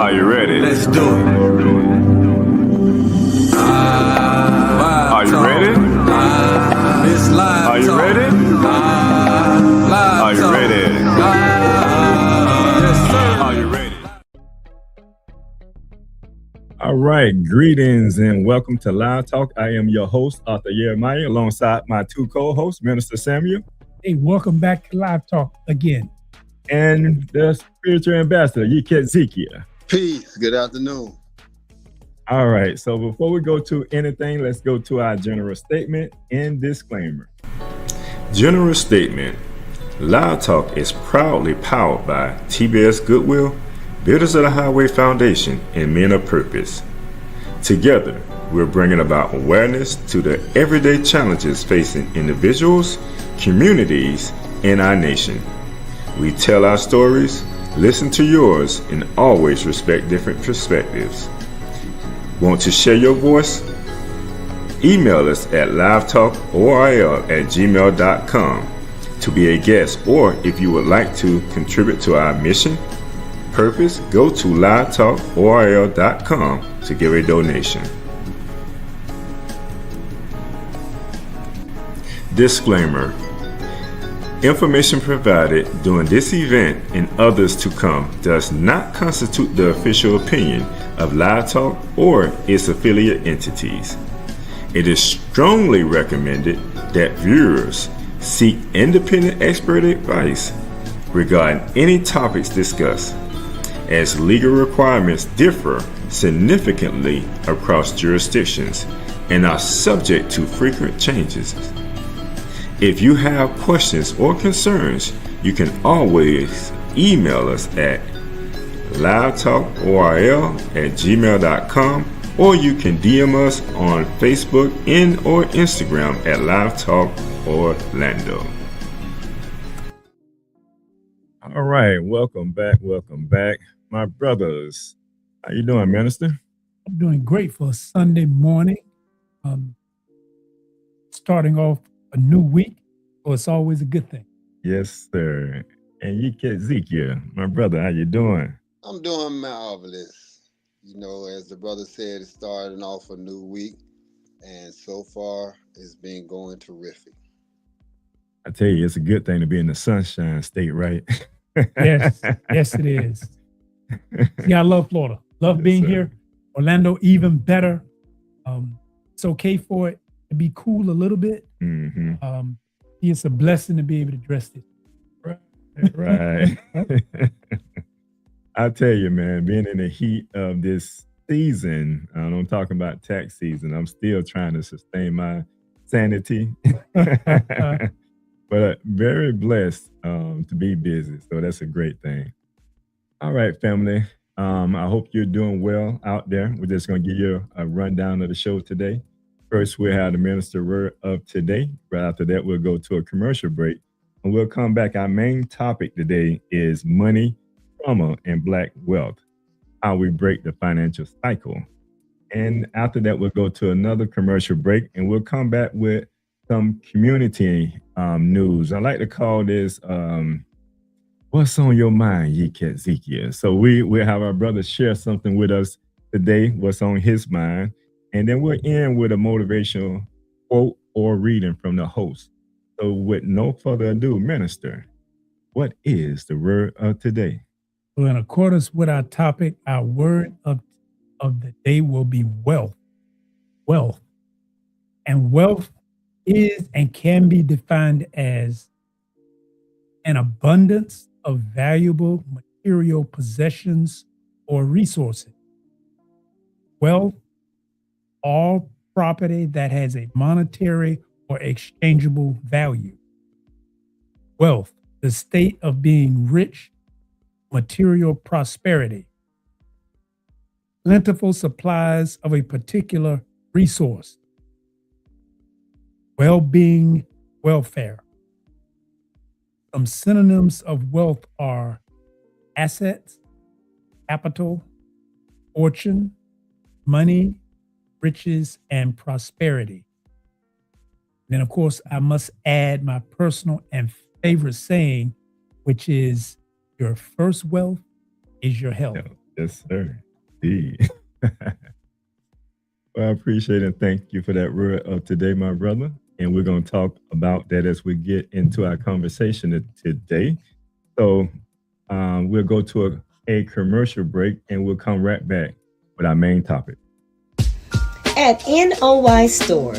Are you ready? Let's do it. Are you ready? It's live. Are you ready? Are you ready? Yes, sir. Are you ready? All right, greetings and welcome to Live Talk. I am your host, Arthur Jeremiah, alongside my two co-hosts, Minister Samuel. Hey, welcome back to Live Talk again. And the spiritual ambassador, Yeket Zekia. Peace. Good afternoon. All right, so before we go to anything, let's go to our general statement and disclaimer. General statement. Live Talk is proudly powered by TBS Goodwill, Builders of the Highway Foundation, and Men of Purpose. Together, we're bringing about awareness to the everyday challenges facing individuals, communities, and our nation. We tell our stories, listen to yours, and always respect different perspectives. Want to share your voice? Email us at livetalkorl@gmail.com to be a guest, or if you would like to contribute to our mission, purpose, go to livetalkorl.com to give a donation. Disclaimer. Information provided during this event and others to come does not constitute the official opinion of Live Talk or its affiliate entities. It is strongly recommended that viewers seek independent expert advice regarding any topics discussed, as legal requirements differ significantly across jurisdictions and are subject to frequent changes. If you have questions or concerns, you can always email us at livetalkorl@gmail.com, or you can DM us on Facebook and or Instagram at Live Talk Orlando. All right, welcome back, my brothers. How you doing, Minister? I'm doing great for a Sunday morning. Starting off a new week, so it's always a good thing. Yes, sir. And Yeket Zekia, my brother, how you doing? I'm doing marvelous. You know, as the brother said, it's starting off a new week, and so far it's been going terrific. I tell you, it's a good thing to be in the Sunshine State, right? Yes, yes, it is. Yeah, I love Florida. Love being here. Orlando, even better. It's okay for it to be cool a little bit. Mm-hmm. It's a blessing to be able to dress it. Right. I tell you, man, being in the heat of this season, I'm talking about tax season, I'm still trying to sustain my sanity. But very blessed to be busy. So that's a great thing. All right, family. I hope you're doing well out there. We're just going to give you a rundown of the show today. First, we'll have the minister word of today. Right after that, we'll go to a commercial break. And we'll come back. Our main topic today is money, trauma, and Black wealth, how we break the financial cycle. And after that, we'll go to another commercial break, and we'll come back with some community news. I like to call this What's on Your Mind, Yeket Zekia. So we'll have our brother share something with us today, what's on his mind. And then we'll end with a motivational quote or reading from the host. So with no further ado, Minister, what is the word of today? So in accordance with our topic, our word of the day will be wealth. Wealth. And wealth is and can be defined as an abundance of valuable material possessions or resources. Wealth, all property that has a monetary or exchangeable value. Wealth, the state of being rich, material prosperity. Plentiful supplies of a particular resource. Well-being, welfare. Some synonyms of wealth are assets, capital, fortune, money, riches, and prosperity. Then, of course, I must add my personal and favorite saying, which is your first wealth is your health. Yes, sir. Indeed. Well, I appreciate and thank you for that word of today, my brother. And we're going to talk about that as we get into our conversation today. So we'll go to a commercial break and we'll come right back with our main topic. At NOY Store,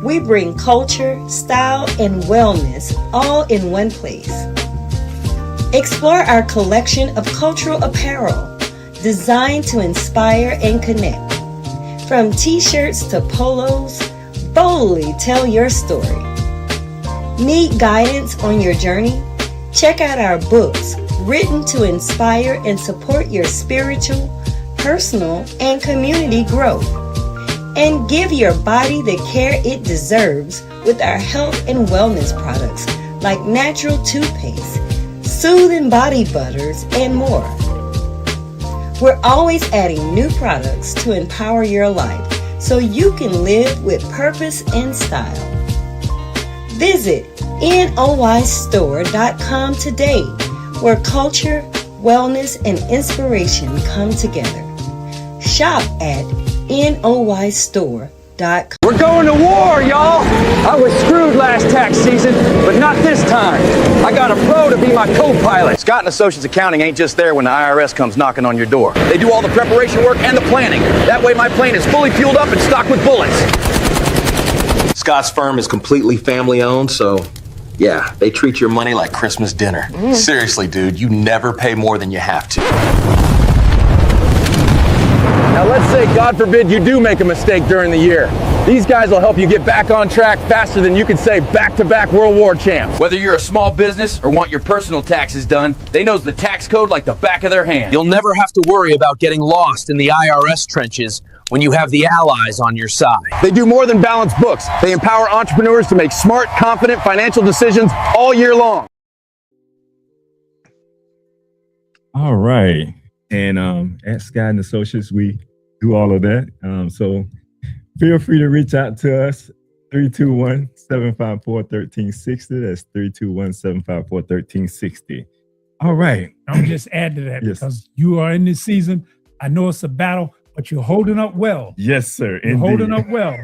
we bring culture, style, and wellness all in one place. Explore our collection of cultural apparel designed to inspire and connect. From t-shirts to polos, boldly tell your story. Need guidance on your journey? Check out our books written to inspire and support your spiritual, personal, and community growth. And give your body the care it deserves with our health and wellness products like natural toothpaste, soothing body butters, and more. We're always adding new products to empower your life so you can live with purpose and style. Visit NOYstore.com today, where culture, wellness, and inspiration come together. Shop at NOYstore.com. We're going to war, y'all! I was screwed last tax season, but not this time. I got a pro to be my co-pilot. Scott & Associates Accounting ain't just there when the IRS comes knocking on your door. They do all the preparation work and the planning. That way my plane is fully fueled up and stocked with bullets. Scott's firm is completely family owned, so yeah, they treat your money like Christmas dinner. Seriously, dude, you never pay more than you have to. Now let's say, God forbid, you do make a mistake during the year. These guys will help you get back on track faster than you can say back-to-back World War champs. Whether you're a small business or want your personal taxes done, they know the tax code like the back of their hand. You'll never have to worry about getting lost in the IRS trenches when you have the allies on your side. They do more than balance books. They empower entrepreneurs to make smart, confident financial decisions all year long. All right. And at Scott & Associates, we do all of that. So feel free to reach out to us, 321-754-1360. That's 321-754-1360. All right. I'm just add to that Yes. because you are in this season. I know it's a battle, but you're holding up well. Yes, sir. You're holding up well.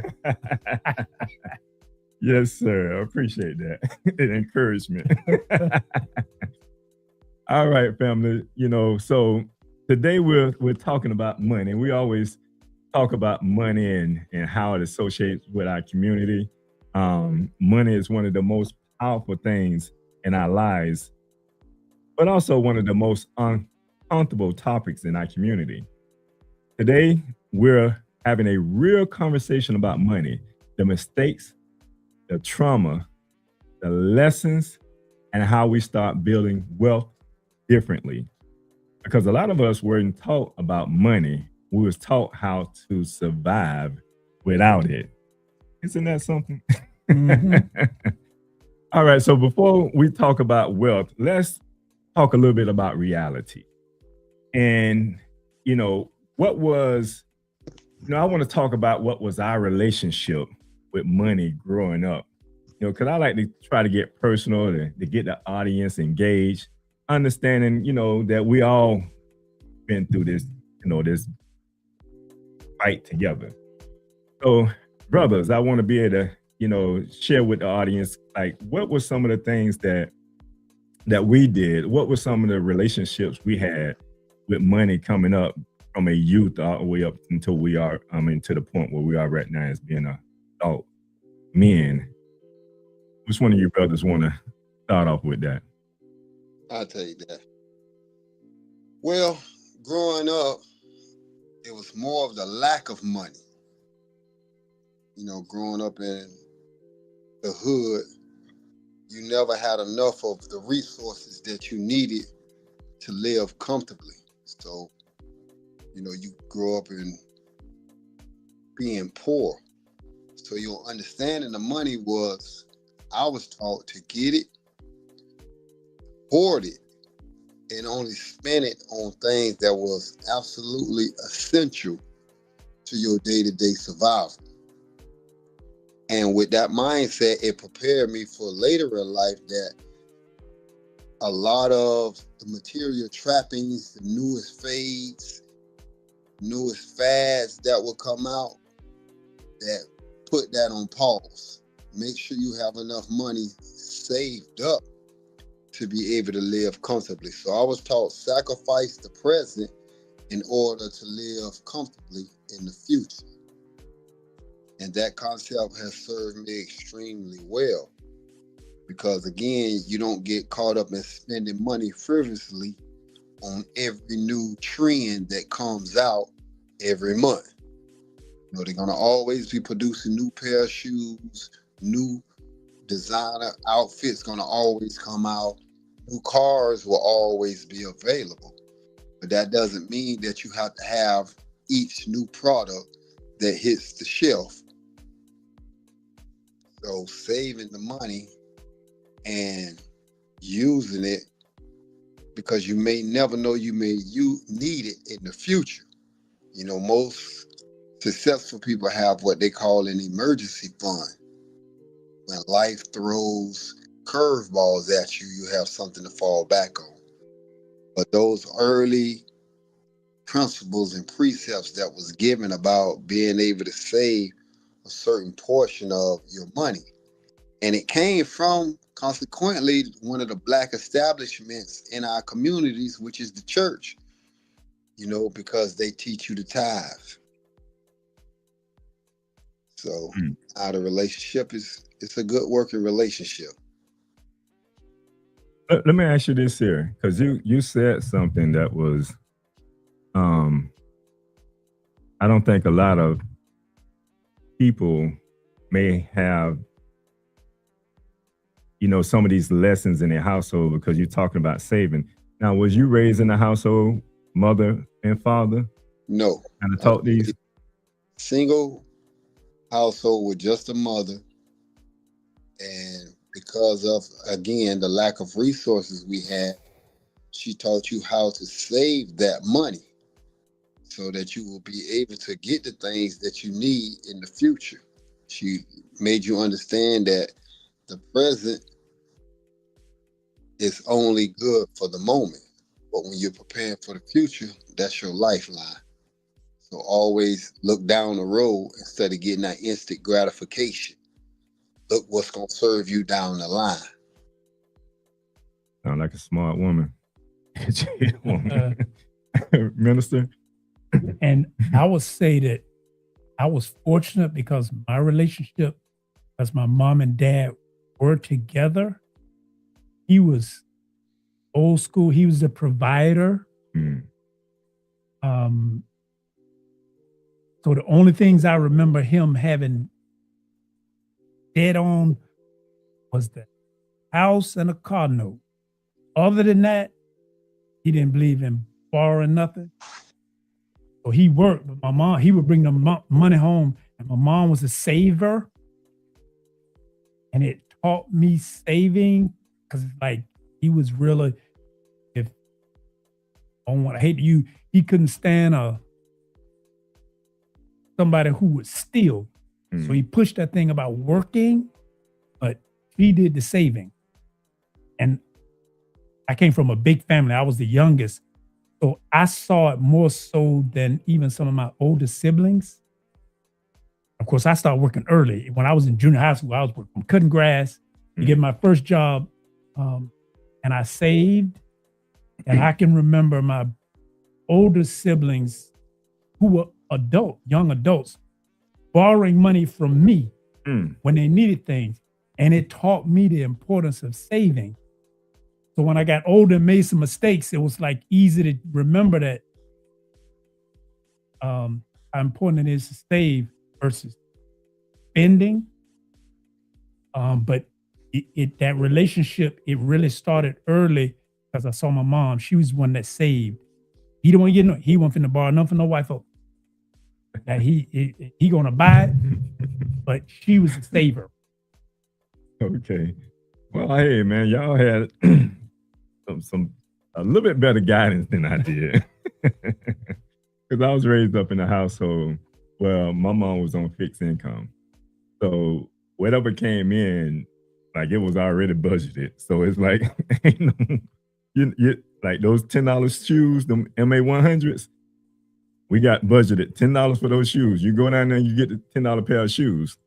Yes, sir. I appreciate that. And encouragement. All right, family. So today we're talking about money. We always talk about money and how it associates with our community. Money is one of the most powerful things in our lives, but also one of the most uncomfortable topics in our community. Today, we're having a real conversation about money, the mistakes, the trauma, the lessons, and how we start building wealth differently. Because a lot of us weren't taught about money. We was taught how to survive without it. Isn't that something? Mm-hmm. All right. So before we talk about wealth, let's talk a little bit about reality. And, I want to talk about what was our relationship with money growing up. Because I like to try to get personal to get the audience engaged, understanding, that we all been through this, this fight together. So, brothers, I want to be able to, share with the audience, like, what were some of the things that we did? What were some of the relationships we had with money coming up from a youth all the way up until we are, to the point where we are right now as being adult men? Which one of you brothers want to start off with that? I'll tell you that. Well, growing up, it was more of the lack of money. Growing up in the hood, you never had enough of the resources that you needed to live comfortably. So, you grow up in being poor. So your understanding of money was, I was taught to get it, hoard it, and only spend it on things that was absolutely essential to your day-to-day survival. And with that mindset, it prepared me for later in life that a lot of the material trappings, the newest fades, newest fads that will come out, that put that on pause. Make sure you have enough money saved up to be able to live comfortably. So I was taught sacrifice the present in order to live comfortably in the future. And that concept has served me extremely well. Because again, you don't get caught up in spending money frivolously on every new trend that comes out every month. You know, they're gonna always be producing new pair of shoes, new designer outfits gonna always come out, new cars will always be available. But that doesn't mean that you have to have each new product that hits the shelf. So saving the money and using it, because you may never know you need it in the future. You know, most successful people have what they call an emergency fund. When life throws curveballs at you, you have something to fall back on. But those early principles and precepts that was given about being able to save a certain portion of your money, and it came from, consequently, one of the Black establishments in our communities, which is the church, you know, because they teach you to tithe. So the relationship it's a good working relationship. Let me ask you this here, because you said something that was, I don't think a lot of people may have, you know, some of these lessons in their household, because you're talking about saving. Now, was you raised in a household, mother and father? No. And I taught these? Single household with just a mother. And because of, again, the lack of resources we had, she taught you how to save that money so that you will be able to get the things that you need in the future. She made you understand that the present is only good for the moment, but when you're preparing for the future, that's your lifeline. So always look down the road instead of getting that instant gratification. Look what's going to serve you down the line. Sound like a smart woman. Minister? And I would say that I was fortunate because my relationship, as my mom and dad were together, he was old school. He was the provider. So the only things I remember him having dead on was the house and a car note. Other than that, he didn't believe in borrowing nothing. So he worked, but my mom, he would bring the money home, and my mom was a saver. And it taught me saving, because it's like he was really, if I don't want to hate you, he couldn't stand somebody who would steal. So he pushed that thing about working, but he did the saving. And I came from a big family. I was the youngest. So I saw it more so than even some of my older siblings. Of course, I started working early. When I was in junior high school, I was working, cutting grass to get my first job. And I saved. And I can remember my older siblings who were young adults, borrowing money from me when they needed things. And it taught me the importance of saving. So when I got older and made some mistakes, it was like easy to remember that how important it is to save versus spending. But that relationship, it really started early because I saw my mom. She was one that saved. He don't want to get he wasn't finna borrow nothing from no white folk. That he gonna buy it, but she was a saver. Okay. Well, hey man, y'all had some a little bit better guidance than I did. Because I was raised up in a household where my mom was on fixed income. So whatever came in, like it was already budgeted. So it's like you like those $10 shoes, them MA100s. We got budgeted $10 for those shoes. You go down there and you get the $10 pair of shoes.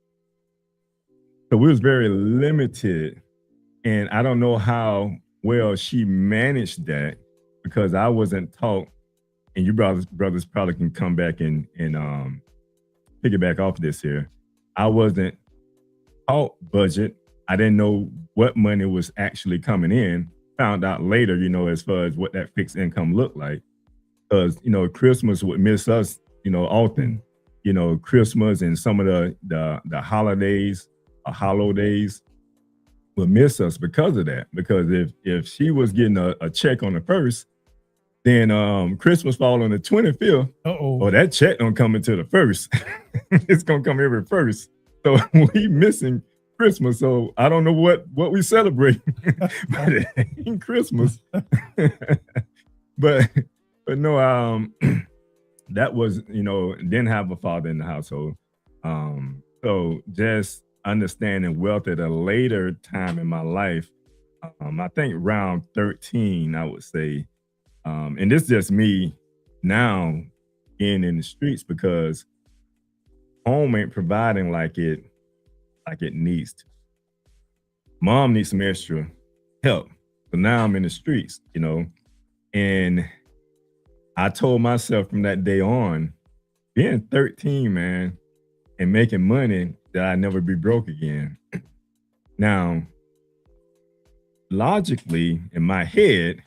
So we was very limited. And I don't know how well she managed that because I wasn't taught, and you brothers probably can come back and piggyback off this here. I wasn't taught budget. I didn't know what money was actually coming in. Found out later, you know, as far as what that fixed income looked like. Because, you know, Christmas would miss us, you know, often. You know, Christmas and some of the holidays or holidays would miss us because of that. Because if she was getting a check on the 1st, then Christmas fall on the 25th. Or that check don't come until the 1st. It's gonna come every 1st. So we missing Christmas. So I don't know what we celebrate, but it ain't Christmas. but no, that was, you know, didn't have a father in the household. So just understanding wealth at a later time in my life, I think around 13, I would say. And this is just me now being in the streets because home ain't providing like it needs to. Mom needs some extra help. So now I'm in the streets, you know, and I told myself from that day on, being 13, man, and making money, that I'd never be broke again. Now, logically, in my head,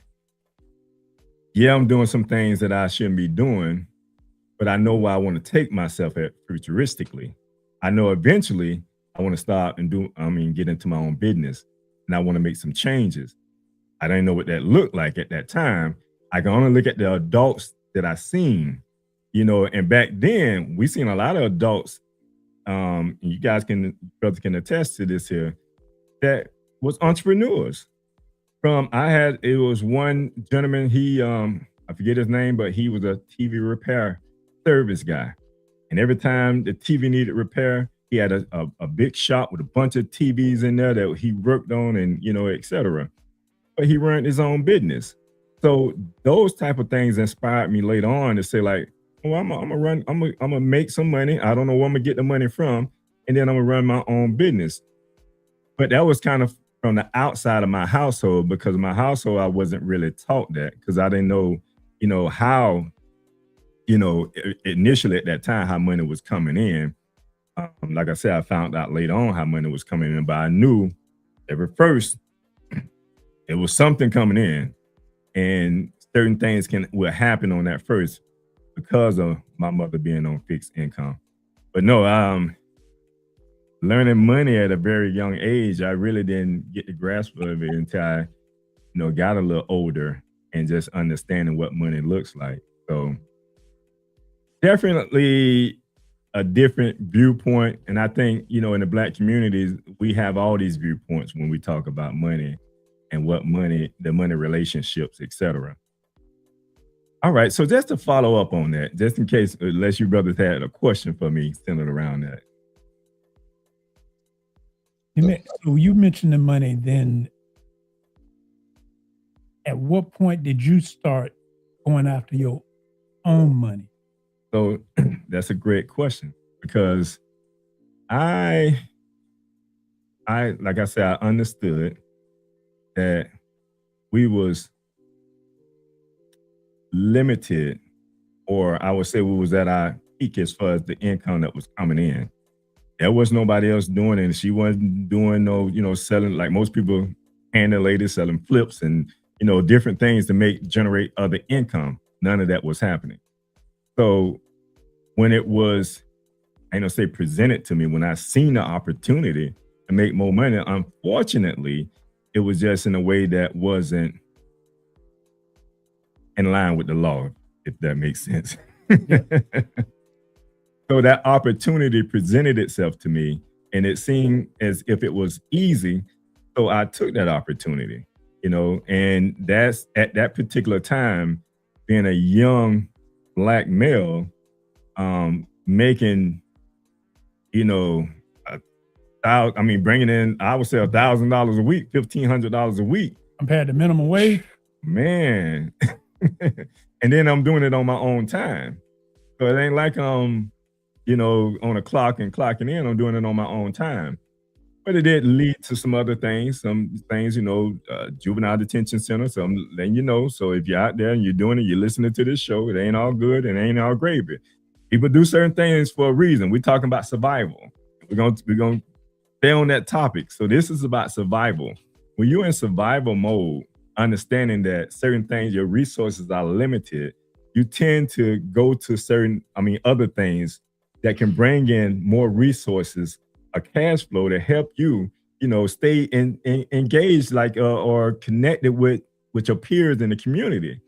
yeah, I'm doing some things that I shouldn't be doing, but I know where I want to take myself at futuristically. I know eventually I want to stop and get into my own business, and I want to make some changes. I didn't know what that looked like at that time. I can only look at the adults that I seen, you know, and back then we seen a lot of adults, and you guys brothers can attest to this here, that was entrepreneurs. It was one gentleman, he, I forget his name, but he was a TV repair service guy. And every time the TV needed repair, he had a big shop with a bunch of TVs in there that he worked on and, you know, et cetera. But he ran his own business. So those type of things inspired me later on to say like, oh, I'm gonna make some money. I don't know where I'm gonna get the money from. And then I'm gonna run my own business. But that was kind of from the outside of my household, because my household, I wasn't really taught that because I didn't know, you know, how, you know, initially at that time, how money was coming in. Like I said, I found out later on how money was coming in, but I knew every first it was something coming in, and certain things will happen on that first because of my mother being on fixed income. But no, learning money at a very young age, I really didn't get the grasp of it until I, you know, got a little older and just understanding what money looks like. So definitely a different viewpoint. And I think, you know, in the Black communities, we have all these viewpoints when we talk about money and what money, the money relationships, etc. All right. So just to follow up on that, just in case, unless you brothers had a question for me centered around that. So you mentioned the money, then at what point did you start going after your own money? So that's a great question, because I like I said, I understood that we was limited, or I would say we was at our peak as far as the income that was coming in. There was nobody else doing it. She wasn't doing no, you know, selling like most people, and the ladies selling flips and, you know, different things to generate other income. None of that was happening. So when it was, I don't say presented to me, when I seen the opportunity to make more money, unfortunately, it was just in a way that wasn't in line with the law, if that makes sense. So that opportunity presented itself to me, and it seemed as if it was easy. So I took that opportunity, you know, and that's at that particular time, being a young Black male, making, you know, bringing in, I would say $1,000 a week, $1,500 a week. Compared to minimum wage? Man. And then I'm doing it on my own time. So it ain't like on a clock and clocking in. I'm doing it on my own time. But it did lead to some other things, juvenile detention center. So I'm letting you know. So if you're out there and you're doing it, you're listening to this show, it ain't all good and it ain't all gravy. People do certain things for a reason. We're talking about survival. We're gonna stay on that topic. So this is about survival. When you're in survival mode, understanding that certain things, your resources are limited, you tend to go to other things that can bring in more resources, a cash flow to help you, stay engaged, or connected with your peers in the community.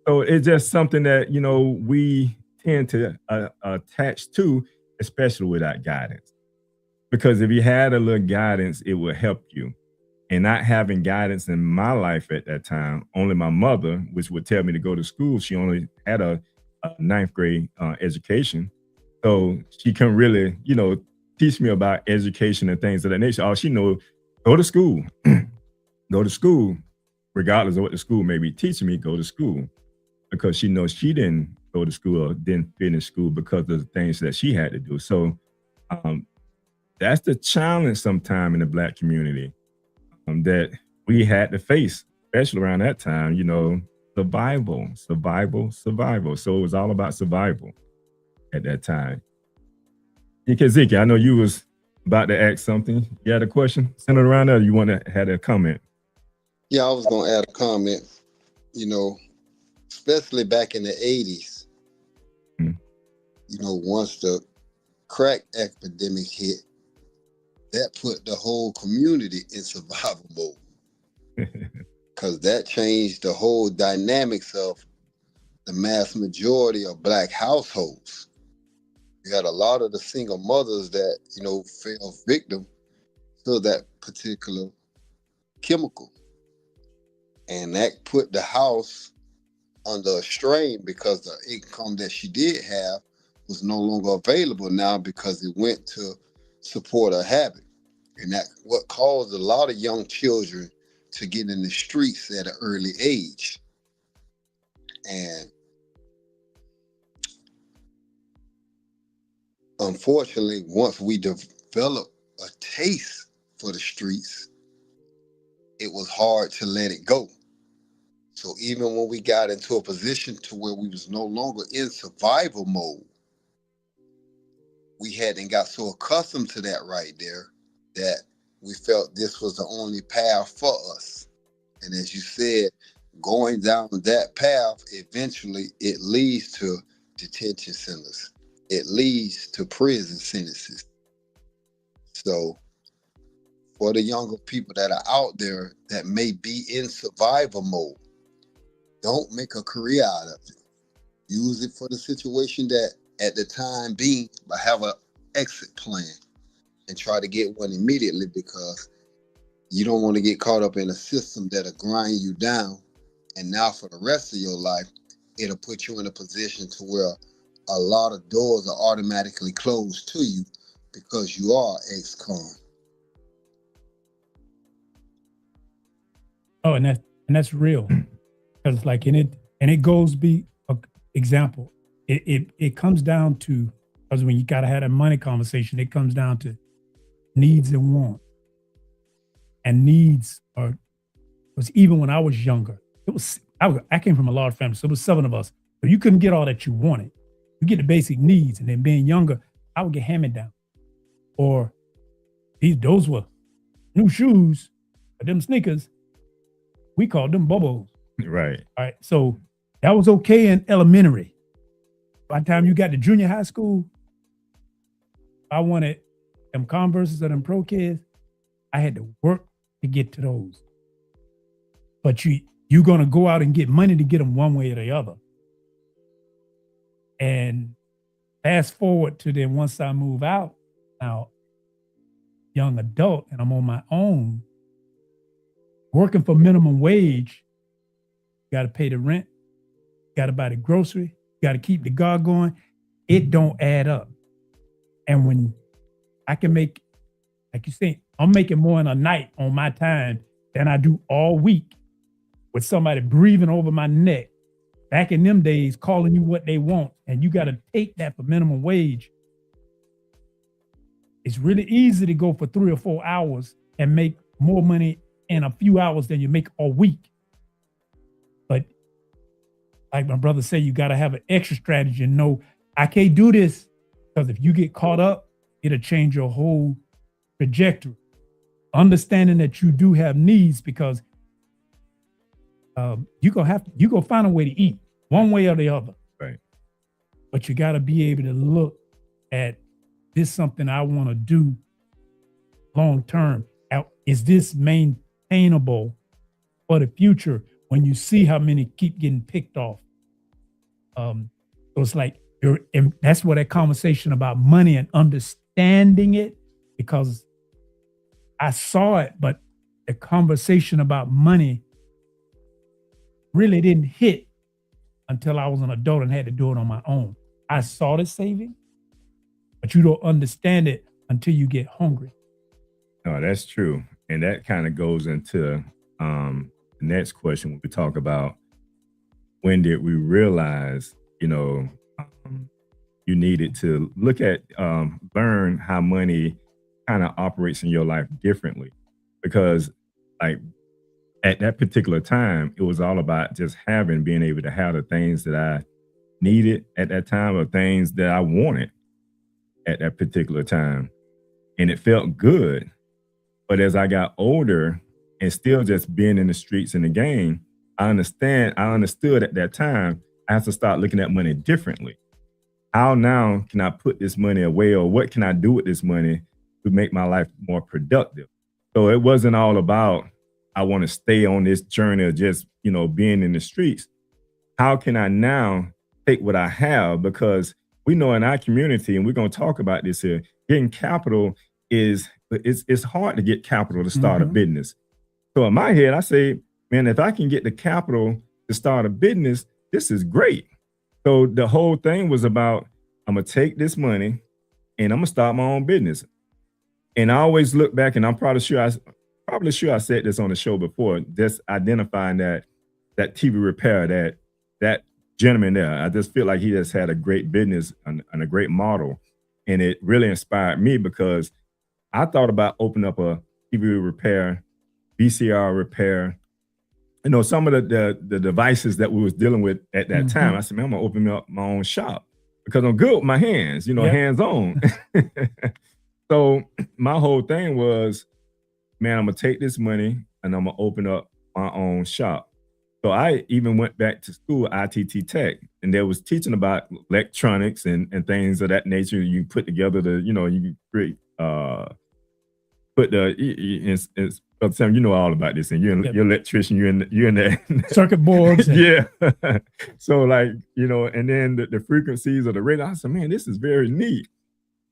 So it's just something that, we tend to attach to, especially without guidance. Because if you had a little guidance, it would help you. And not having guidance in my life at that time, only my mother, which would tell me to go to school. She only had a ninth grade education. So she couldn't really, teach me about education and things of that nature. All she knows, go to school. Go to school, regardless of what the school may be teaching me, go to school. Because she knows she didn't go to school or didn't finish school because of the things that she had to do. So that's the challenge sometime in the Black community that we had to face, especially around that time, survival. So it was all about survival at that time. Ezekiel, I know you was about to ask something. You had a question centered around that, or you want to have a comment? Yeah, I was going to add a comment, especially back in the 80s, once the crack epidemic hit, that put the whole community in survival mode. Because that changed the whole dynamics of the mass majority of Black households. You had a lot of the single mothers that, fell victim to that particular chemical. And that put the house under a strain because the income that she did have was no longer available now because it went to support a habit. And that's what caused a lot of young children to get in the streets at an early age. And unfortunately, once we developed a taste for the streets, it was hard to let it go. So even when we got into a position to where we was no longer in survival mode, we hadn't got so accustomed to that right there that we felt this was the only path for us. And as you said, going down that path, eventually it leads to detention centers. It leads to prison sentences. So for the younger people that are out there that may be in survival mode, don't make a career out of it. Use it for the situation that at the time being, but have an exit plan and try to get one immediately, because you don't want to get caught up in a system that'll grind you down. And now for the rest of your life, it'll put you in a position to where a lot of doors are automatically closed to you because you are ex-con. Oh, and that's real. Because it goes example. It comes down to, because when you gotta have a money conversation, it comes down to needs and wants. And needs was even when I was younger. I came from a large family, so it was 7 of us. So you couldn't get all that you wanted. You get the basic needs, and then being younger, I would get hand-me-down. Or those were new shoes, or them sneakers. We called them bubbles. Right. All right. So that was okay in elementary. By the time you got to junior high school, I wanted them Converses or them Pro Kids. I had to work to get to those. But you're going to go out and get money to get them one way or the other. And fast forward to then once I move out, now young adult, and I'm on my own, working for minimum wage, got to pay the rent, got to buy the grocery, got to keep the car going. It don't add up. And when I can make, like you say, I'm making more in a night on my time than I do all week with somebody breathing over my neck back in them days, calling you what they want, and you got to take that for minimum wage. It's really easy to go for 3 or 4 hours and make more money in a few hours than you make a week. But like my brother said, you got to have an extra strategy and know, I can't do this, because if you get caught up, it'll change your whole trajectory. Understanding that you do have needs, because you gonna find a way to eat one way or the other. Right. But you got to be able to look at, this something I want to do long term. Is this maintainable for the future? When you see how many keep getting picked off, so it's like and that's where that conversation about money and understanding it, because I saw it, but the conversation about money really didn't hit until I was an adult and had to do it on my own. I saw the saving, but you don't understand it until you get hungry. No, that's true. And that kind of goes into the next question when we talk about, when did we realize, you needed to look at, learn how money kind of operates in your life differently. Because like at that particular time, it was all about just being able to have the things that I needed at that time, or things that I wanted at that particular time. And it felt good. But as I got older and still just being in the streets and the game, I understood at that time, I have to start looking at money differently. How now can I put this money away, or what can I do with this money to make my life more productive? So it wasn't all about, I want to stay on this journey of just, being in the streets. How can I now take what I have? Because we know in our community, and we're going to talk about this here, getting capital it's hard to get capital to start a business. So in my head, I say, man, if I can get the capital to start a business, this is great. So the whole thing was about, I'm going to take this money and I'm going to start my own business. And I always look back, and I'm probably sure I said this on the show before, just identifying that TV repair, that gentleman there. I just feel like he just had a great business and a great model. And it really inspired me, because I thought about opening up a TV repair, VCR repair, some of the devices that we was dealing with at that time. I said, man, I'm gonna open up my own shop, because I'm good with my hands, hands on. So my whole thing was, man, I'm gonna take this money and I'm gonna open up my own shop. So I even went back to school, ITT Tech, and they was teaching about electronics and things of that nature. You put together you create, put the, Sam, you know all about this, and you're an electrician, you're in the circuit boards. Yeah. So like, and then the frequencies of the radio, I said, man, this is very neat.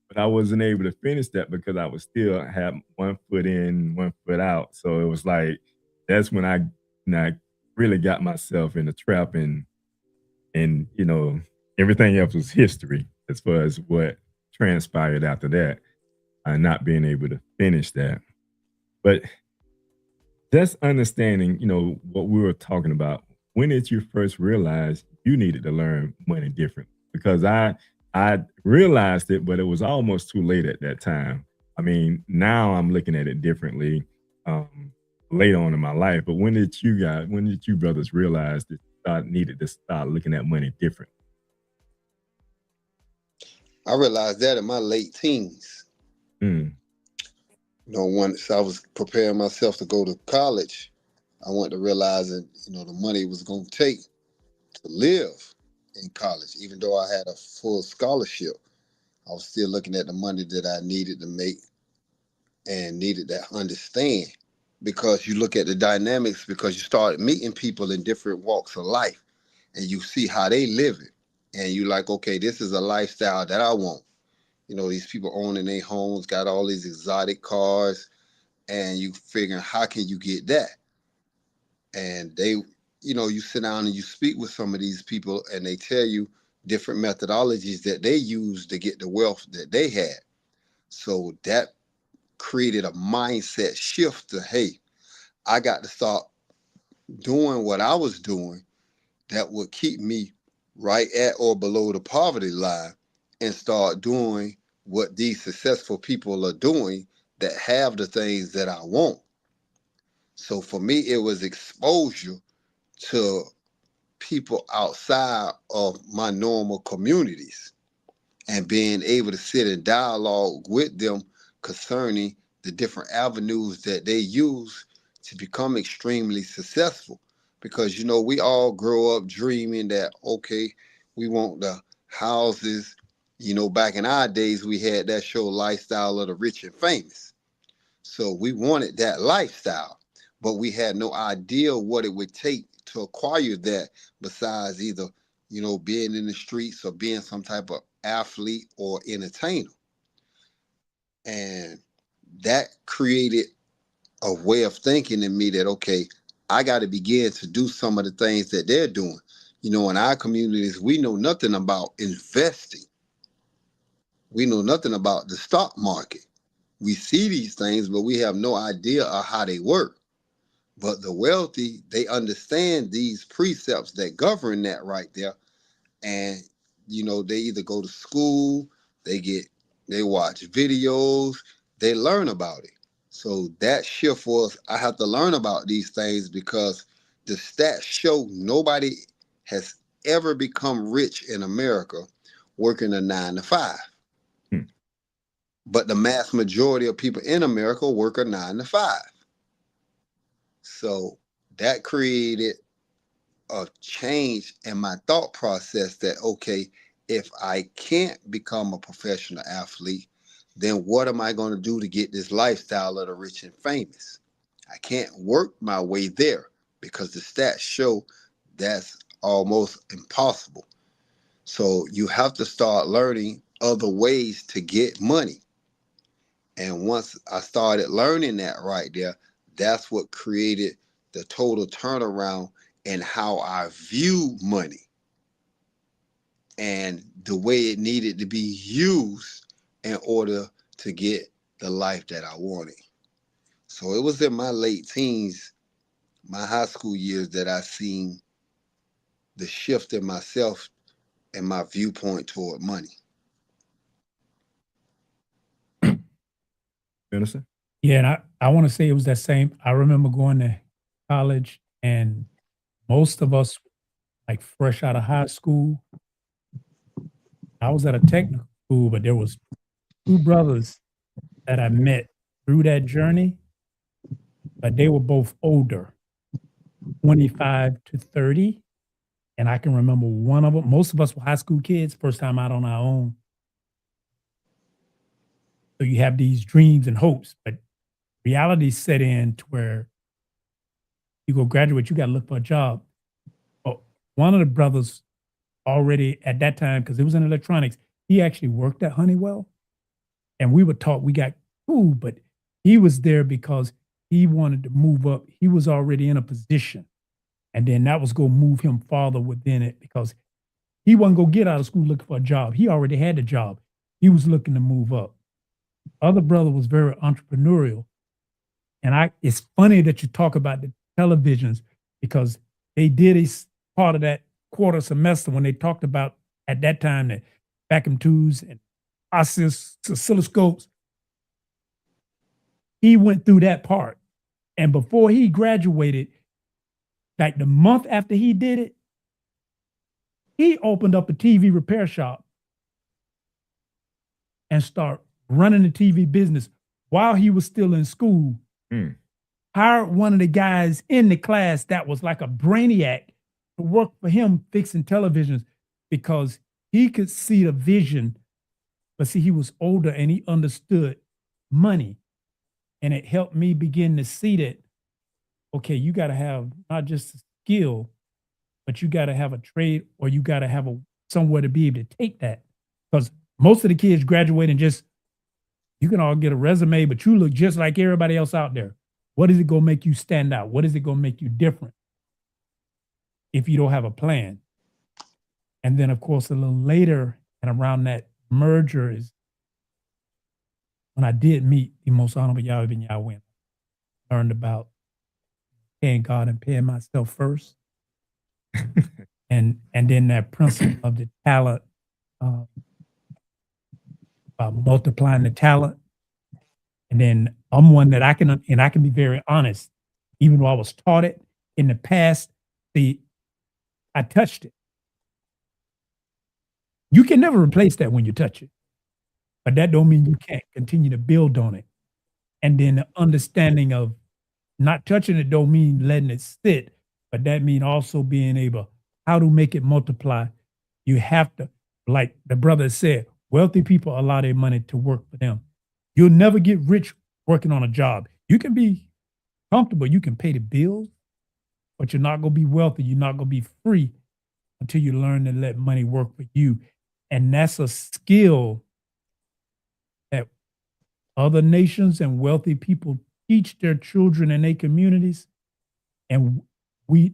But I wasn't able to finish that because I was still have one foot in, one foot out. So it was like, that's when I really got myself in a trap, and everything else was history as far as what transpired after that, and not being able to finish that. But just understanding, what we were talking about, when did you first realize you needed to learn money different? Because I realized it, but it was almost too late at that time. I mean, now I'm looking at it differently later on in my life. But when did you brothers realize that I needed to start looking at money different? I realized that in my late teens. Once I was preparing myself to go to college, I wanted to realize that, the money it was going to take to live in college. Even though I had a full scholarship, I was still looking at the money that I needed to make and needed to understand, because you look at the dynamics, because you start meeting people in different walks of life and you see how they live it. And you like, okay, this is a lifestyle that I want. These people owning their homes, got all these exotic cars, and you figuring, how can you get that? And they, you sit down and you speak with some of these people, and they tell you different methodologies that they use to get the wealth that they had. So that created a mindset shift to, hey, I got to start doing what I was doing that would keep me right at or below the poverty line and start doing what these successful people are doing that have the things that I want. So for me, it was exposure to people outside of my normal communities and being able to sit in dialogue with them concerning the different avenues that they use to become extremely successful. Because, you know, we all grow up dreaming that, okay, we want the houses. You know, back in our days, we had that show Lifestyle of the Rich and Famous. So we wanted that lifestyle, but we had no idea what it would take to acquire that besides either, you know, being in the streets or being some type of athlete or entertainer. And that created a way of thinking in me that, okay, I got to begin to do some of the things that they're doing. You know, in our communities, we know nothing about investing. We know nothing about the stock market. We see these things, but we have no idea of how they work. But the wealthy, they understand these precepts that govern that right there. And, you know, they either go to school, they watch videos, they learn about it. So that shift was, I have to learn about these things because the stats show nobody has ever become rich in America working a 9 to 5. But the mass majority of people in America work a 9 to 5. So that created a change in my thought process that, okay, if I can't become a professional athlete, then what am I going to do to get this lifestyle of the rich and famous? I can't work my way there because the stats show that's almost impossible. So you have to start learning other ways to get money. And once I started learning that right there, that's what created the total turnaround in how I view money and the way it needed to be used in order to get the life that I wanted. So it was in my late teens, my high school years, that I seen the shift in myself and my viewpoint toward money. Minister? Yeah, and I want to say it was that same. I remember going to college, and most of us, like fresh out of high school, I was at a technical school, but there was 2 brothers that I met through that journey, but they were both older, 25 to 30. And I can remember one of them. Most of us were high school kids, first time out on our own. So you have these dreams and hopes, but reality set in to where you go graduate, you got to look for a job. But one of the brothers already at that time, because it was in electronics, he actually worked at Honeywell. And we were taught we got cool, but he was there because he wanted to move up. He was already in a position. And then that was going to move him farther within it because he wasn't going to get out of school looking for a job. He already had a job. He was looking to move up. Other brother was very entrepreneurial. And it's funny that you talk about the televisions because they did a part of that quarter semester when they talked about at that time the vacuum tubes and oscilloscopes. He went through that part. And before he graduated, like the month after he did it, he opened up a TV repair shop and started running the TV business while he was still in school. Hired one of the guys in the class that was like a brainiac to work for him fixing televisions because he could see the vision. But see, he was older and he understood money. And it helped me begin to see that, okay, you got to have not just a skill, but you got to have a trade or you got to have somewhere to be able to take that. Because most of the kids graduate and you can all get a resume, but you look just like everybody else out there. What is it going to make you stand out? What is it going to make you different if you don't have a plan? And then, of course, a little later and around that merger is when I did meet the most honorable Yahweh Ben Yahweh. Learned about paying God and paying myself first. and then that principle of the talent, multiplying the talent. And then I'm one that I can be very honest, even though I was taught it in the past, I touched it. You can never replace that when you touch it, but that don't mean you can't continue to build on it. And then the understanding of not touching it don't mean letting it sit, but that mean also being able how to make it multiply. You have to, like the brother said, wealthy people allow their money to work for them. You'll never get rich working on a job. You can be comfortable, you can pay the bills, but you're not going to be wealthy. You're not going to be free until you learn to let money work for you. And that's a skill that other nations and wealthy people teach their children in their communities. And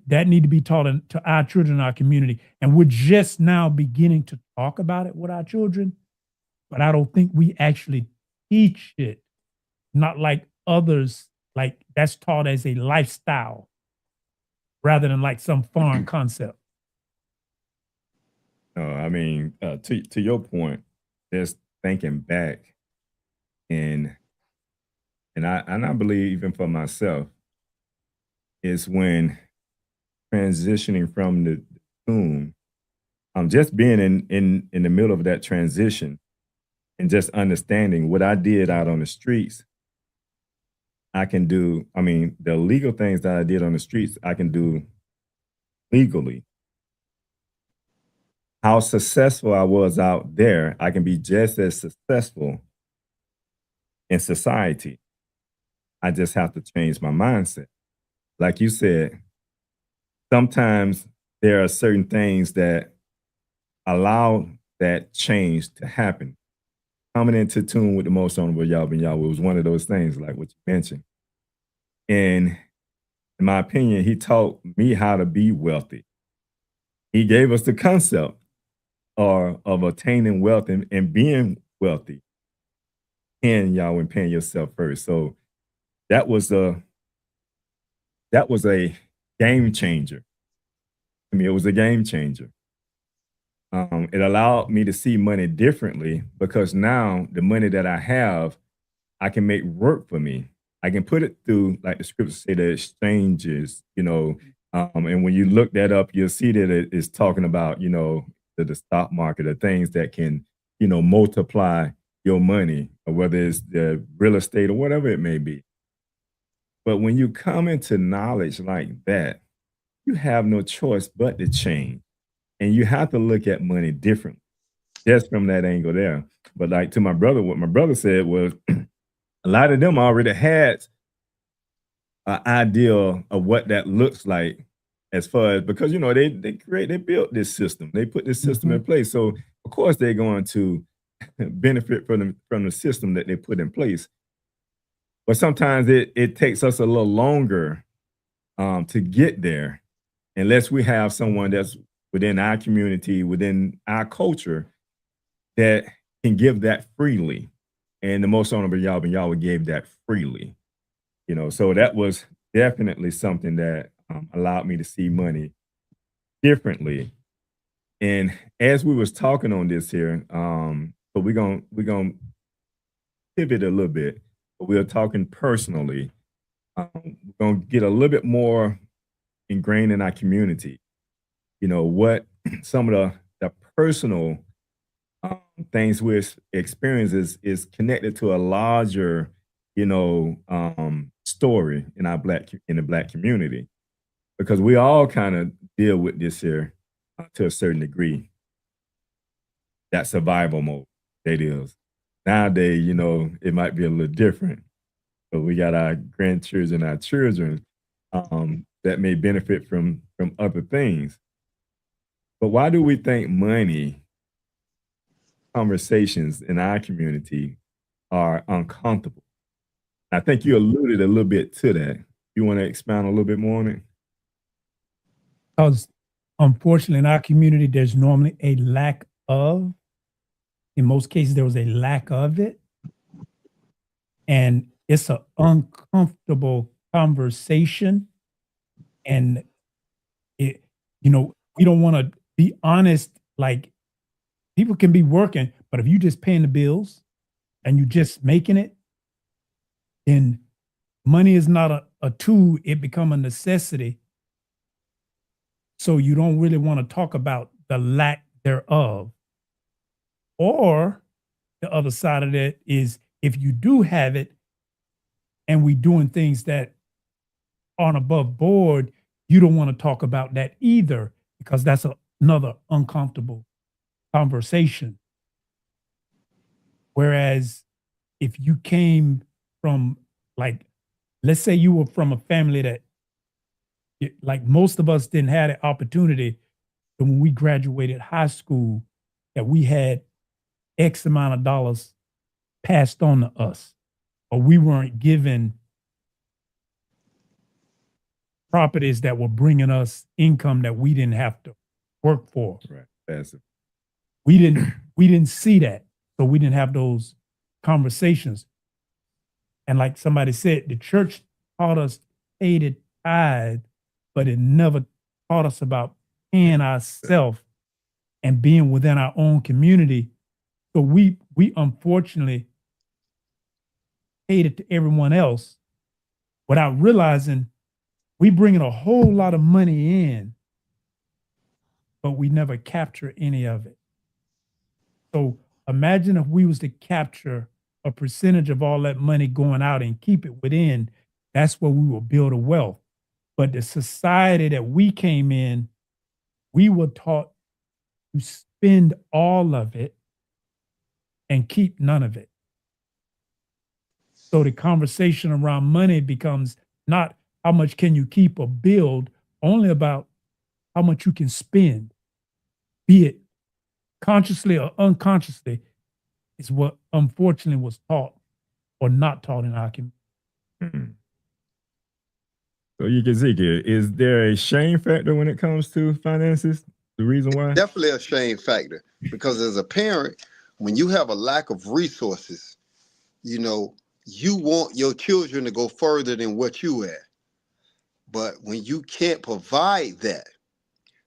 that need to be taught to our children in our community. And we're just now beginning to talk about it with our children, but I don't think we actually teach it, not like others, like that's taught as a lifestyle rather than like some foreign concept. I mean, to your point, just thinking back, and I believe even for myself, is when transitioning from the tomb, just being in the middle of that transition and just understanding what I did out on the streets, I can do. I mean, the legal things that I did on the streets, I can do legally. How successful I was out there, I can be just as successful in society. I just have to change my mindset. Like you said, sometimes there are certain things that allow that change to happen. Coming into tune with the most honorable Yahweh Yahweh was one of those things, like what you mentioned. And in my opinion, he taught me how to be wealthy. He gave us the concept of attaining wealth and being wealthy. And Yahweh and paying yourself first. So that was a game changer. I mean, it was a game changer. It allowed me to see money differently because now the money that I have, I can make work for me. I can put it through, like the scriptures say, the exchanges, and when you look that up, you'll see that it's talking about, the stock market or things that can, multiply your money, or whether it's the real estate or whatever it may be. But when you come into knowledge like that, you have no choice but to change. And you have to look at money differently, just from that angle there. But like to my brother, what my brother said was a lot of them already had an idea of what that looks like as far as, because, they built this system. They put this system in place. So of course they're going to benefit from the system that they put in place. But sometimes it takes us a little longer to get there, unless we have someone that's within our community, within our culture, that can give that freely. And the most honorable Yahweh gave that freely. So that was definitely something that allowed me to see money differently. And as we was talking on this here, but we're gonna pivot a little bit. But we're talking personally. We're gonna get a little bit more ingrained in our community. What some of the personal things we experience is connected to a larger, story in the Black community, because we all kind of deal with this here to a certain degree. That survival mode, that is. Nowadays, it might be a little different, but we got our grandchildren, our children that may benefit from other things. But why do we think money conversations in our community are uncomfortable? I think you alluded a little bit to that. You want to expound a little bit more on it? Because unfortunately in our community, there's normally a lack of, in most cases, there was a lack of it. And it's an uncomfortable conversation. And we don't want to be honest. Like, people can be working, but if you just paying the bills and you just making it, then money is not a tool, it become a necessity. So you don't really want to talk about the lack thereof. Or the other side of that is, if you do have it and we doing things that aren't above board, you don't want to talk about that either, because that's another uncomfortable conversation. Whereas if you came from, like, let's say you were from a family that, like most of us didn't have the opportunity, when we graduated high school, that we had X amount of dollars passed on to us, or we weren't given properties that were bringing us income that we didn't have to work for. Right. Passive. We didn't see that. So we didn't have those conversations. And like somebody said, the church taught us pay the tithe, but it never taught us about paying ourselves and being within our own community. So we unfortunately paid it to everyone else without realizing we bringing a whole lot of money in, but we never capture any of it. So imagine if we was to capture a percentage of all that money going out and keep it within, that's where we will build a wealth. But the society that we came in, we were taught to spend all of it and keep none of it. So the conversation around money becomes not how much can you keep or build, only about how much you can spend, be it consciously or unconsciously, is what unfortunately was taught or not taught in our community. So you can see, is there a shame factor when it comes to finances? The reason why? Definitely a shame factor, because as a parent, when you have a lack of resources, you know, you want your children to go further than what you at. But when you can't provide that,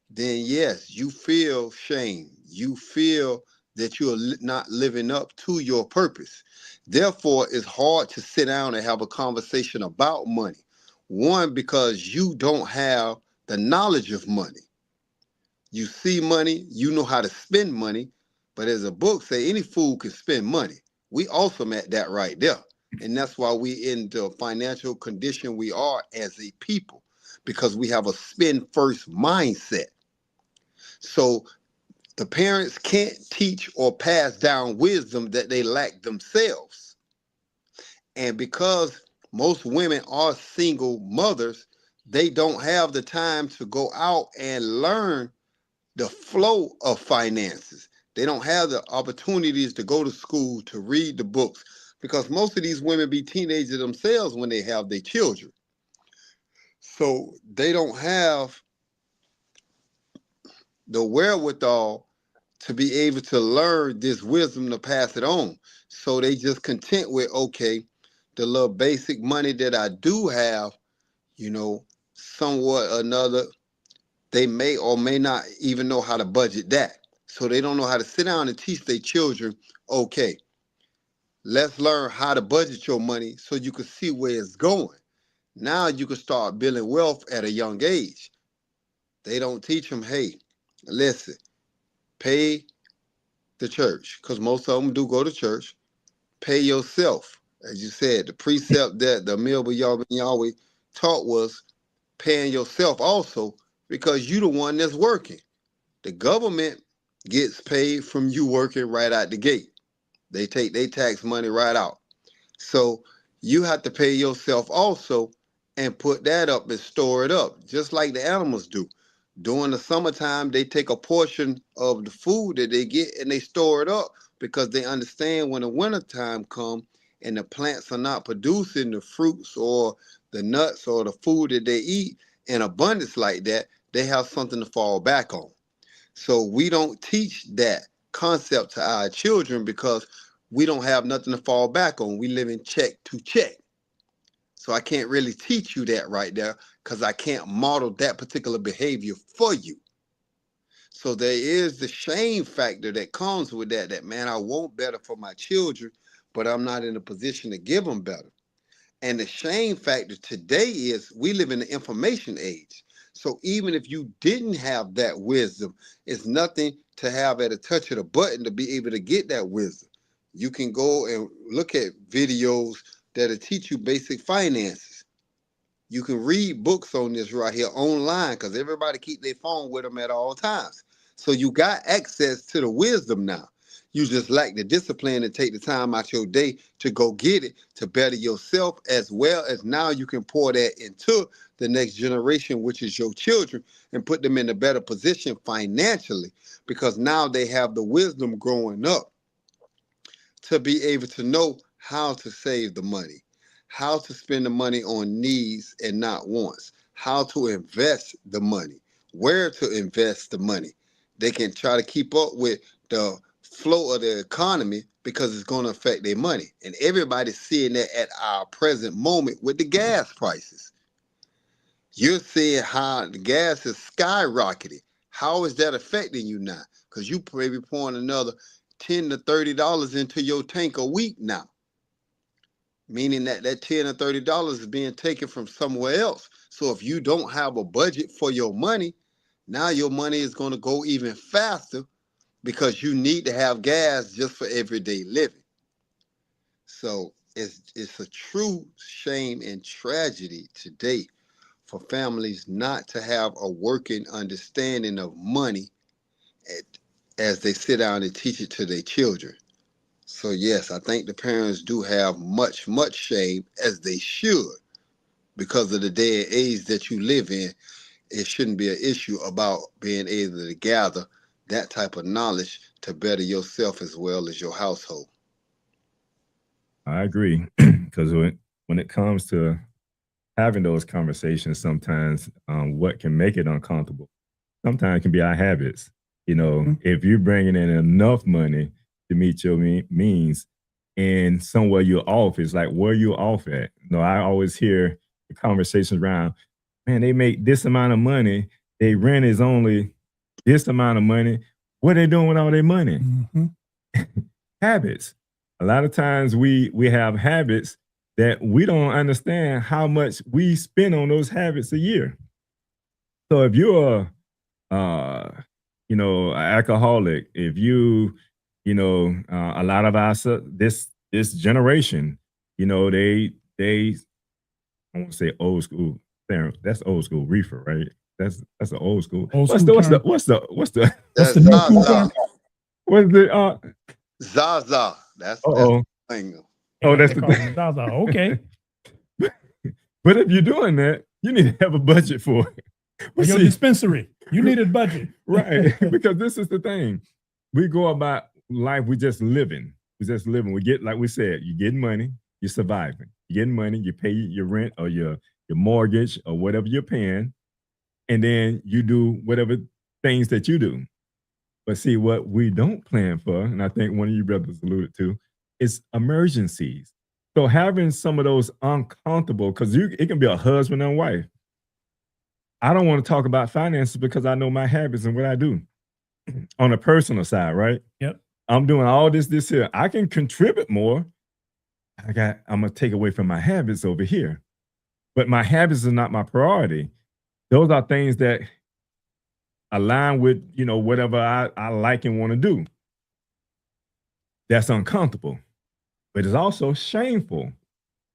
then yes, you feel shame. You feel that you're not living up to your purpose. Therefore, it's hard to sit down and have a conversation about money. One, because you don't have the knowledge of money. You see money, you know how to spend money, but as a book say, any fool can spend money. We also met that right there. And that's why we in the financial condition we are as a people, because we have a spend first mindset. So the parents can't teach or pass down wisdom that they lack themselves. And because most women are single mothers, they don't have the time to go out and learn the flow of finances. They don't have the opportunities to go to school, to read the books, because most of these women be teenagers themselves when they have their children. So they don't have the wherewithal to be able to learn this wisdom to pass it on. So they just content with, okay, the little basic money that I do have, you know, somewhat or another, they may or may not even know how to budget that. So they don't know how to sit down and teach their children, okay, let's learn how to budget your money so you can see where it's going. Now you can start building wealth at a young age. They don't teach them, hey, listen, pay the church, because most of them do go to church. Pay yourself. As you said, the precept that the Milba Yahweh taught was paying yourself also, because you the one that's working. The government gets paid from you working right out the gate. They take their tax money right out. So you have to pay yourself also and put that up and store it up, just like the animals do. During the summertime, they take a portion of the food that they get and they store it up, because they understand when the wintertime comes and the plants are not producing the fruits or the nuts or the food that they eat in abundance like that, they have something to fall back on. So we don't teach that concept to our children because we don't have nothing to fall back on. We live in check to check. So I can't really teach you that right there, because I can't model that particular behavior for you. So there is the shame factor that comes with that. That, man, I want better for my children, but I'm not in a position to give them better. And the shame factor today is we live in the information age. So even if you didn't have that wisdom, it's nothing to have at a touch of the button to be able to get that wisdom. You can go and look at videos that'll teach you basic finances. You can read books on this right here online, because everybody keep their phone with them at all times. So you got access to the wisdom now. You just lack the discipline to take the time out your day to go get it, to better yourself, as well as now you can pour that into the next generation, which is your children, and put them in a better position financially, because now they have the wisdom growing up to be able to know how to save the money, how to spend the money on needs and not wants, how to invest the money, where to invest the money. They can try to keep up with the flow of the economy, because it's going to affect their money. And everybody's seeing that at our present moment with the gas prices. You're seeing how the gas is skyrocketing. How is that affecting you now? Because you may be pouring another $10 to $30 into your tank a week now. Meaning that that $10 or $30 is being taken from somewhere else. So if you don't have a budget for your money, now your money is going to go even faster, because you need to have gas just for everyday living. So it's a true shame and tragedy today for families not to have a working understanding of money as they sit down and teach it to their children. So yes, I think the parents do have much, much shame, as they should, because of the day and age that you live in. It shouldn't be an issue about being able to gather that type of knowledge to better yourself as well as your household. I agree, because when it comes to having those conversations, sometimes what can make it uncomfortable, sometimes it can be our habits. You know, if you're bringing in enough money to meet your means, and somewhere you're off, it's like, where you off at? You know, I always hear the conversations around, man, they make this amount of money, they rent is only this amount of money. What are they doing with all their money? Habits. A lot of times we have habits that we don't understand how much we spend on those habits a year. So if you're an alcoholic, if a lot of us, this generation, they I won't say old school. That's old school reefer, right? That's an old school. What's the Zaza. That's the thing. Oh, that's the thing. Zaza. Okay. But if you're doing that, you need to have a budget for it. Your dispensary, you need a budget. Right. Because this is the thing. We go about life, we just living. We get, like we said, you get money, you're surviving. You get money, you pay your rent or your mortgage or whatever you're paying, and then you do whatever things that you do. But see, what we don't plan for, and I think one of you brothers alluded to, is emergencies. So having some of those uncomfortable, because it can be a husband and wife. I don't want to talk about finances because I know my habits and what I do on a personal side, right? Yep. I'm doing all this here. I can contribute more. I'm going to take away from my habits over here. But my habits are not my priority. Those are things that align with, whatever I like and want to do. That's uncomfortable. But it's also shameful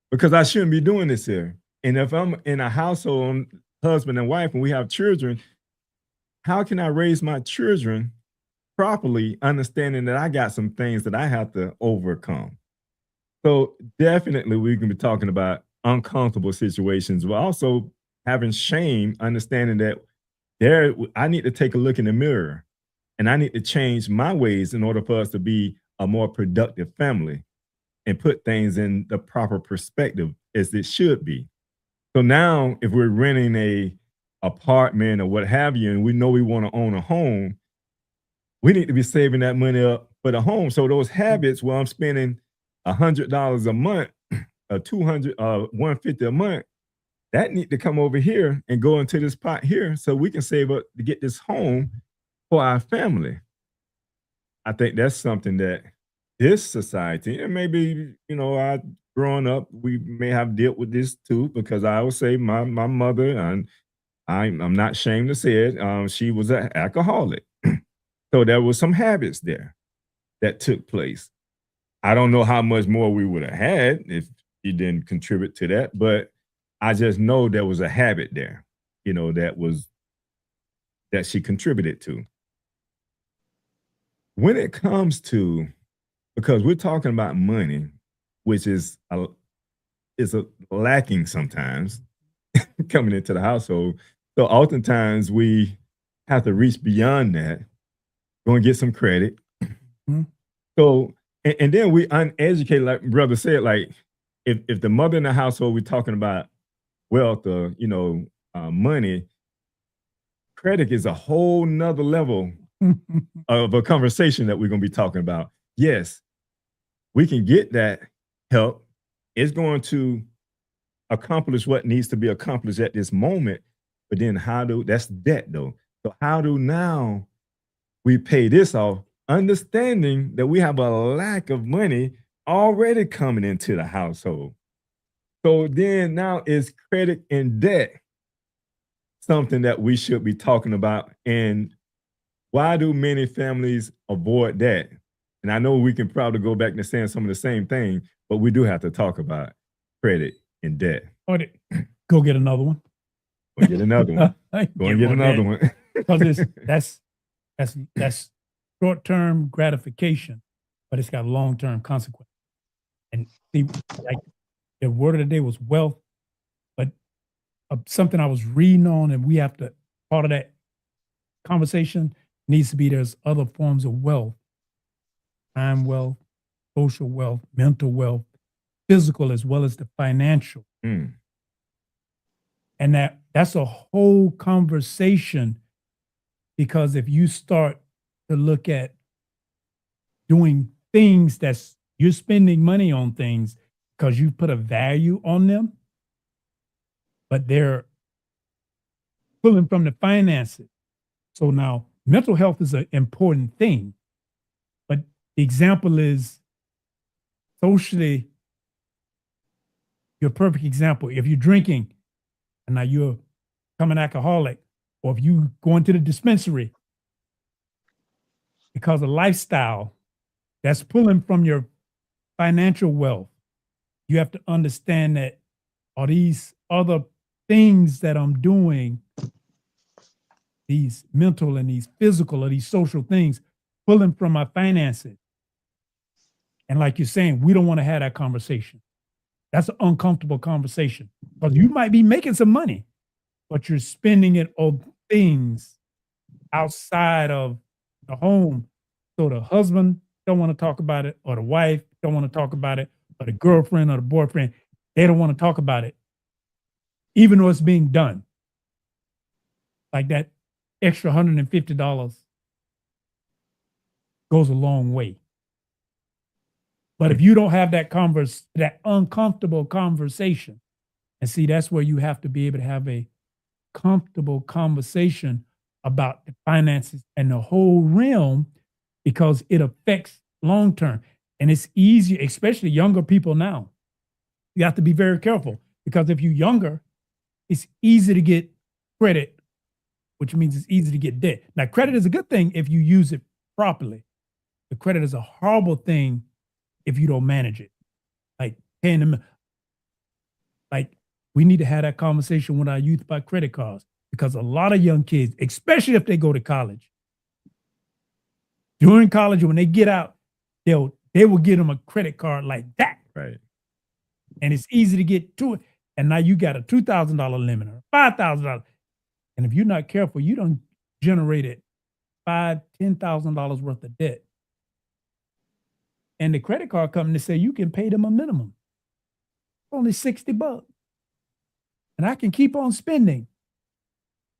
because I shouldn't be doing this here. And if I'm in a household, husband and wife, and we have children, how can I raise my children properly, understanding that I got some things that I have to overcome? So definitely we can be talking about uncomfortable situations, but also having shame, understanding that I need to take a look in the mirror and I need to change my ways in order for us to be a more productive family and put things in the proper perspective as it should be. So now if we're renting a apartment or what have you, and we know we want to own a home, we need to be saving that money up for the home. So those habits where I'm spending $100 a month, $200, $150 a month, that need to come over here and go into this pot here so we can save up to get this home for our family. I think that's something that this society, and maybe, I growing up, we may have dealt with this too, because I would say my mother, and I'm not ashamed to say it, she was an alcoholic. So there was some habits there that took place. I don't know how much more we would have had if she didn't contribute to that, but I just know there was a habit there, that she contributed to. When it comes to, because we're talking about money, which is a lacking sometimes coming into the household. So oftentimes we have to reach beyond that, go and get some credit. Mhm. So, and then we uneducated, like brother said, like if the mother in the household, we're talking about wealth or, money, credit is a whole nother level of a conversation that we're going to be talking about. Yes, we can get that help. It's going to accomplish what needs to be accomplished at this moment. But then that's debt though. So how do now we pay this off, understanding that we have a lack of money already coming into the household? So then now is credit and debt something that we should be talking about? And why do many families avoid that? And I know we can probably go back to saying some of the same thing, but we do have to talk about credit and debt. Go get another one. Go get another one. Go and get another one. Because that's short-term gratification, but it's got long-term consequences. And see, like the word of the day was wealth, but something I was reading on, and we have to, part of that conversation needs to be, there's other forms of wealth: time wealth, social wealth, mental wealth, physical, as well as the financial. Mm. And that's a whole conversation, because if you start to look at doing things you're spending money on things because you put a value on them, but they're pulling from the finances. So now mental health is an important thing, but the example is socially, your perfect example. If you're drinking and now you're becoming alcoholic, or if you go into the dispensary because of lifestyle that's pulling from your financial wealth, you have to understand that are these other things that I'm doing, these mental and these physical or these social things, pulling from my finances? And like you're saying, we don't want to have that conversation. That's an uncomfortable conversation, because you might be making some money, but you're spending it on things outside of the home. So the husband don't want to talk about it, or the wife don't want to talk about it, or the girlfriend or the boyfriend, they don't want to talk about it, even though it's being done. Like that extra $150 goes a long way. But if you don't have that that uncomfortable conversation, and see, that's where you have to be able to have a comfortable conversation about the finances and the whole realm, because it affects long term. And it's easier, especially younger people now. You have to be very careful, because if you're younger, it's easy to get credit, which means it's easy to get debt. Now, credit is a good thing if you use it properly. The credit is a horrible thing if you don't manage it. Like paying them, like we need to have that conversation with our youth about credit cards, because a lot of young kids, especially if they go to college, during college, when they get out, they will get them a credit card like that. Right. And it's easy to get to it. And now you got a $2,000 limit or $5,000. And if you're not careful, you don't generate it $5,000, $10,000 worth of debt. And the credit card company say you can pay them a minimum, only $60, and I can keep on spending.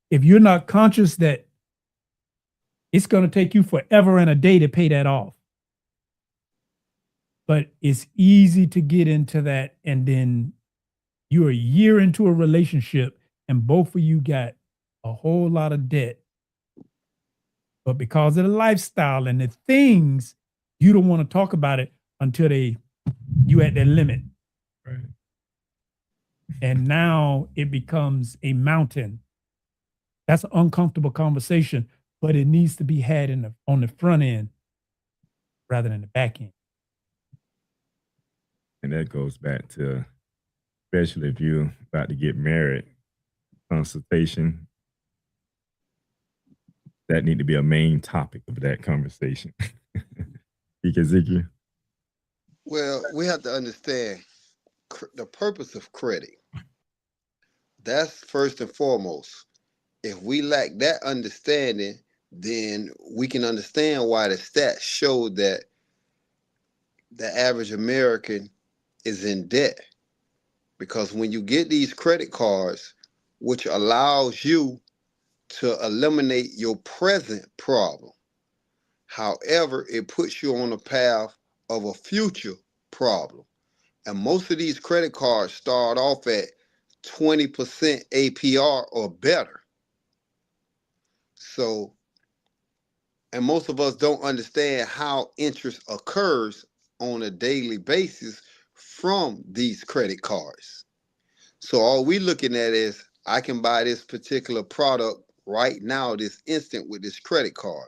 If you're not conscious that it's going to take you forever and a day to pay that off, but it's easy to get into that, and then you're a year into a relationship and both of you got a whole lot of debt, but because of the lifestyle and the things, you don't want to talk about it until you at that limit. Right. And now it becomes a mountain. That's an uncomfortable conversation, but it needs to be had on the front end rather than the back end. And that goes back to, especially if you're about to get married, consultation. That need to be a main topic of that conversation. Ezekiel. Well, we have to understand the purpose of credit. That's first and foremost. If we lack that understanding, then we can understand why the stats show that the average American is in debt. Because when you get these credit cards, which allows you to eliminate your present problem, however, it puts you on a path of a future problem. And most of these credit cards start off at 20% APR or better. So, and most of us don't understand how interest occurs on a daily basis from these credit cards. So all we looking at is, I can buy this particular product right now, this instant, with this credit card.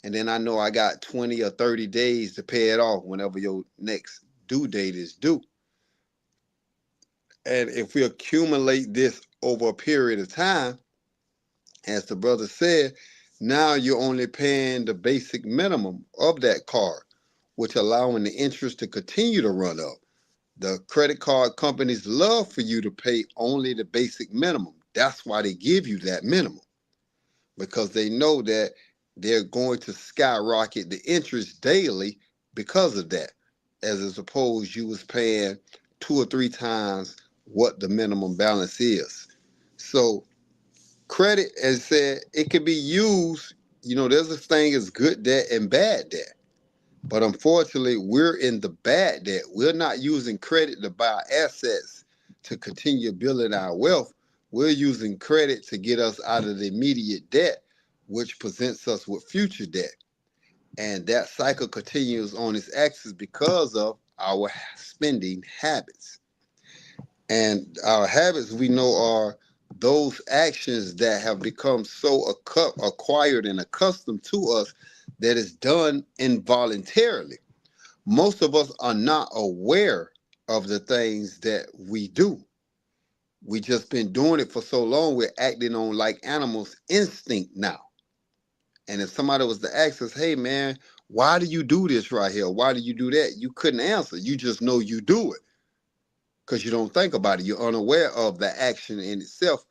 And then I know I got 20 or 30 days to pay it off whenever your next due date is due. And if we accumulate this over a period of time, as the brother said, now you're only paying the basic minimum of that card, which allowing the interest to continue to run up. The credit card companies love for you to pay only the basic minimum. That's why they give you that minimum, because they know that they're going to skyrocket the interest daily because of that, as opposed you was paying 2 or 3 times what the minimum balance is. So credit, as said, it can be used, there's a thing as good debt and bad debt. But unfortunately, we're in the bad debt. We're not using credit to buy assets to continue building our wealth. We're using credit to get us out of the immediate debt, which presents us with future debt. And that cycle continues on its axis because of our spending habits. And our habits, we know, are those actions that have become so acquired and accustomed to us that is done involuntarily. Most of us are not aware of the things that we do. We just been doing it for so long, we're acting on like animals' instinct now. And if somebody was to ask us, hey man, why do you do this right here? Why do you do that? You couldn't answer. You just know you do it because you don't think about it. You're unaware of the action in itself,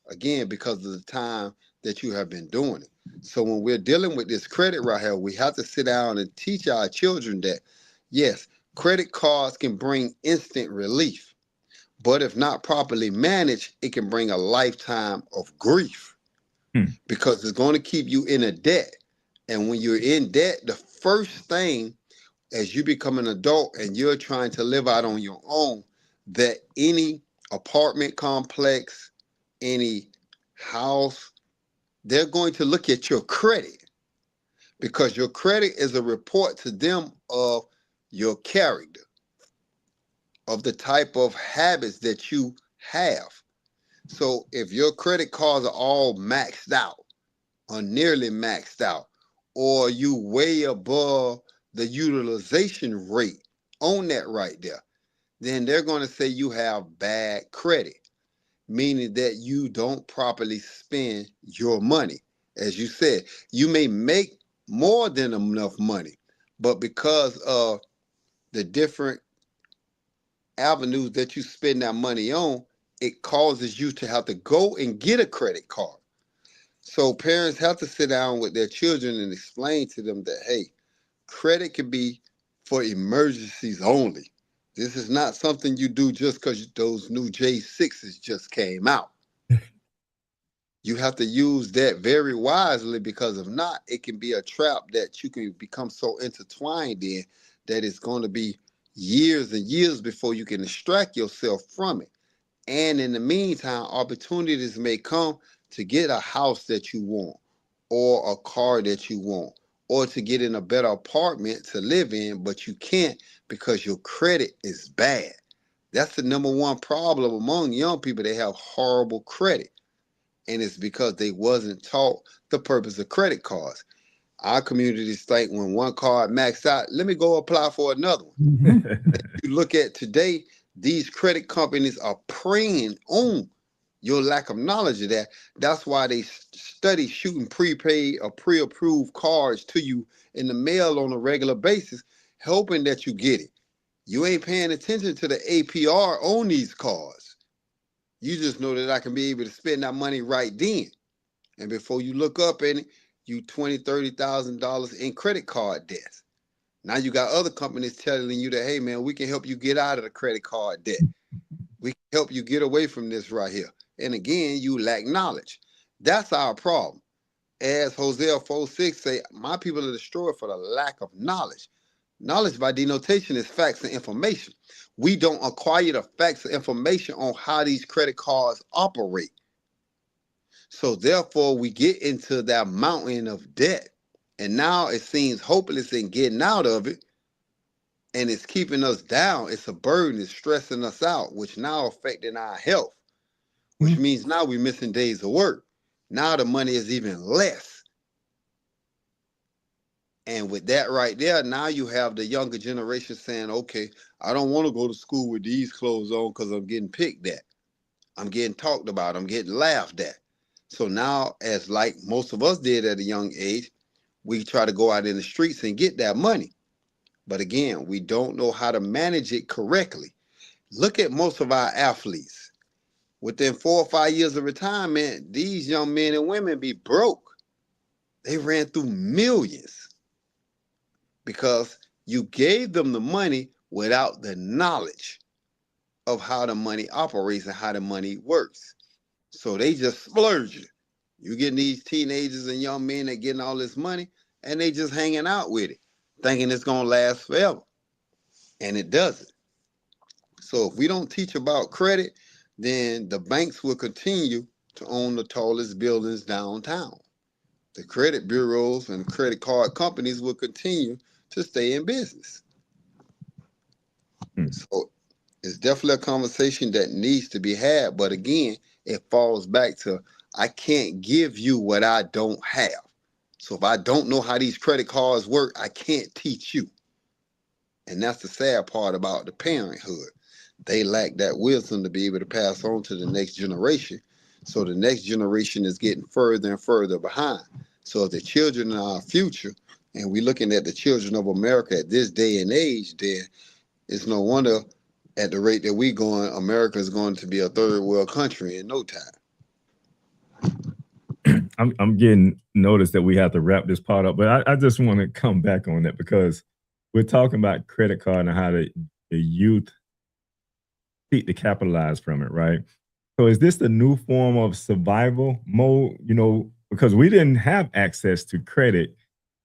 again, because of the time that you have been doing it. So when we're dealing with this credit right here, we have to sit down and teach our children that, yes, credit cards can bring instant relief, but if not properly managed, it can bring a lifetime of grief because it's going to keep you in a debt. And when you're in debt, the first thing as you become an adult and you're trying to live out on your own, that any apartment complex, any house, they're going to look at your credit because your credit is a report to them of your character, of the type of habits that you have. So if your credit cards are all maxed out or nearly maxed out, or you way above the utilization rate on that right there, then they're going to say you have bad credit, meaning that you don't properly spend your money. As you said, you may make more than enough money, but because of the different avenues that you spend that money on, it causes you to have to go and get a credit card. So parents have to sit down with their children and explain to them that, hey, credit can be for emergencies only. This is not something you do just because those new J6s just came out. You have to use that very wisely, because if not, it can be a trap that you can become so intertwined in that it's going to be years and years before you can extract yourself from it. And in the meantime, opportunities may come to get a house that you want, or a car that you want, or to get in a better apartment to live in, but you can't because your credit is bad. That's the number one problem among young people. They have horrible credit. And it's because they wasn't taught the purpose of credit cards. Our communities think when one card maxed out, let me go apply for another one. You look at today, these credit companies are preying on your lack of knowledge of that. That's why they study shooting prepaid or pre-approved cards to you in the mail on a regular basis, hoping that you get it. You ain't paying attention to the APR on these cards. You just know that I can be able to spend that money right then. And before you look up in it, you $20,000, $30,000 in credit card debts. Now you got other companies telling you that, hey man, we can help you get out of the credit card debt. We can help you get away from this right here. And again, you lack knowledge. That's our problem. As Hosea 4:6 say, my people are destroyed for the lack of knowledge. Knowledge by denotation is facts and information. We don't acquire the facts and information on how these credit cards operate. So therefore, we get into that mountain of debt. And now it seems hopeless in getting out of it. And it's keeping us down. It's a burden. It's stressing us out, which now affecting our health, which means now we're missing days of work. Now the money is even less. And with that right there, now you have the younger generation saying, okay, I don't want to go to school with these clothes on because I'm getting picked at. I'm getting talked about. I'm getting laughed at. So now, as like most of us did at a young age, we try to go out in the streets and get that money. But again, we don't know how to manage it correctly. Look at most of our athletes. Within 4 or 5 years of retirement, these young men and women be broke. They ran through millions because you gave them the money without the knowledge of how the money operates and how the money works. So they just splurge it. You getting these teenagers and young men that getting all this money and they just hanging out with it, thinking it's going to last forever. And it doesn't. So if we don't teach about credit, then the banks will continue to own the tallest buildings downtown. The credit bureaus and credit card companies will continue to stay in business. So it's definitely a conversation that needs to be had. But again, it falls back to, I can't give you what I don't have. So if I don't know how these credit cards work, I can't teach you. And that's the sad part about the parenthood. They lack that wisdom to be able to pass on to the next generation. So the next generation is getting further and further behind. So if the children are our future, and we're looking at the children of America at this day and age, then it's no wonder at the rate that we're going, America is going to be a third world country in no time. I'm getting notice that we have to wrap this part up, but I just want to come back on that because we're talking about credit card and how the youth seek to capitalize from it, right? So is this the new form of survival mode? You know, because we didn't have access to credit,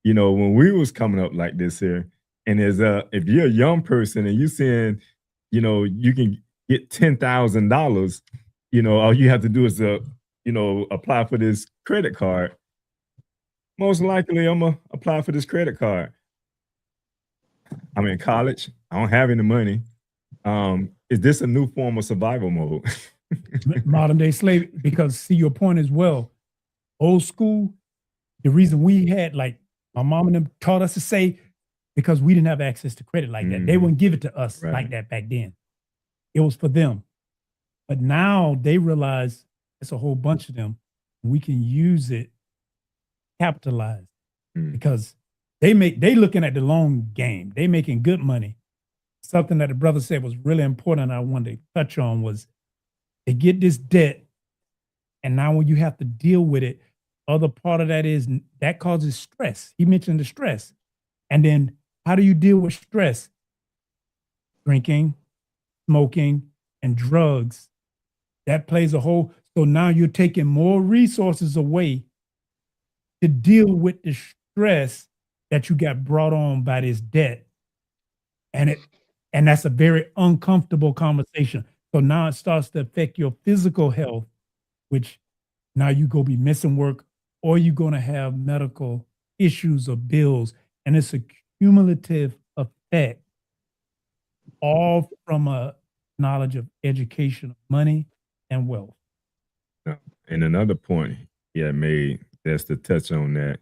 you know, when we was coming up like this here. And if you're a young person and you're saying, you know, you can get $10,000, you know, all you have to do is apply for this credit card. Most likely I'm gonna apply for this credit card. I'm in college. I don't have any money. Is this a new form of survival mode? Modern day slavery, because see your point as well. Old school, the reason we had, like my mom and them taught us to say, because we didn't have access to credit like that. They wouldn't give it to us like that back then. It was for them. But now they realize it's a whole bunch of them. We can use it, capitalize, because they looking at the long game. They making good money. Something that the brother said was really important I wanted to touch on was they get this debt, and now when you have to deal with it, other part of that is that causes stress. He mentioned the stress. And then how do you deal with stress? Drinking, smoking, and drugs. That plays a whole, so now you're taking more resources away to deal with the stress that you got brought on by this debt. And that's a very uncomfortable conversation. So now it starts to affect your physical health, which now you go be missing work, or you're going to have medical issues or bills. And it's a cumulative effect, all from a knowledge of education of money and wealth. And another point he had made, that's to touch on that,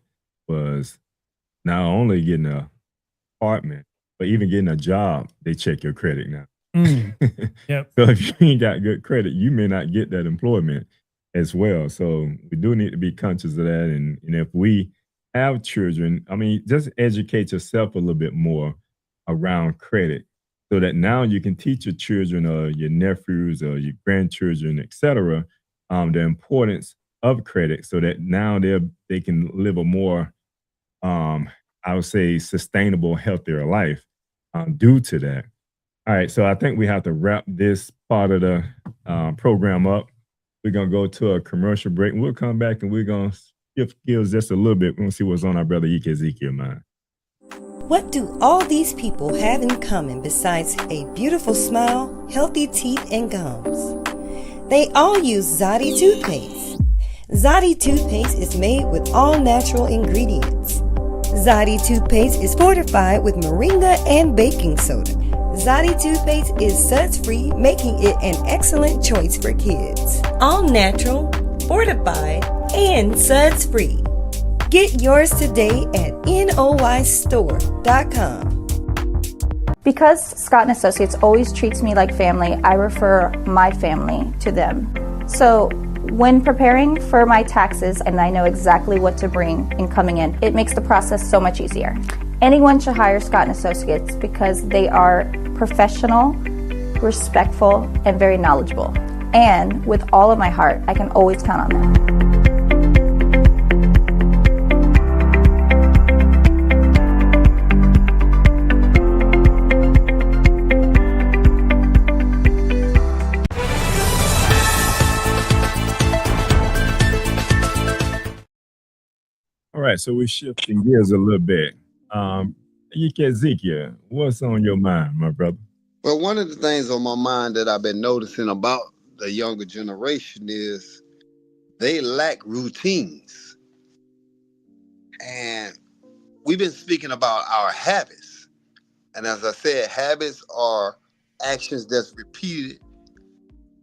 was not only getting an apartment, but even getting a job, they check your credit now. Yep. So if you ain't got good credit, you may not get that employment as well. So we do need to be conscious of that. And if we have children, I mean, just educate yourself a little bit more around credit so that now you can teach your children or your nephews or your grandchildren, et cetera, the importance of credit so that now they can live a more, I would say, sustainable, healthier life due to that. All right, so I think we have to wrap this part of the program up. We're going to go to a commercial break, and we'll come back and we're going to shift gears just a little bit. We're going to see what's on our brother Ike Ezekiel mind. What do all these people have in common besides a beautiful smile, healthy teeth, and gums? They all use Zodi toothpaste. Zodi toothpaste is made with all natural ingredients. Zodi toothpaste is fortified with moringa and baking soda. Zodi toothpaste is suds-free, making it an excellent choice for kids. All natural, fortified, and suds-free. Get yours today at noystore.com. Because Scott & Associates always treats me like family, I refer my family to them. So when preparing for my taxes and I know exactly what to bring in coming in, it makes the process so much easier. Anyone should hire Scott & Associates because they are professional, respectful, and very knowledgeable. And with all of my heart, I can always count on them. All right, so we're shifting gears a little bit. Ike Ezekiel, what's on your mind, my brother? Well, one of the things on my mind that I've been noticing about the younger generation is they lack routines. And we've been speaking about our habits. And as I said, habits are actions that's repeated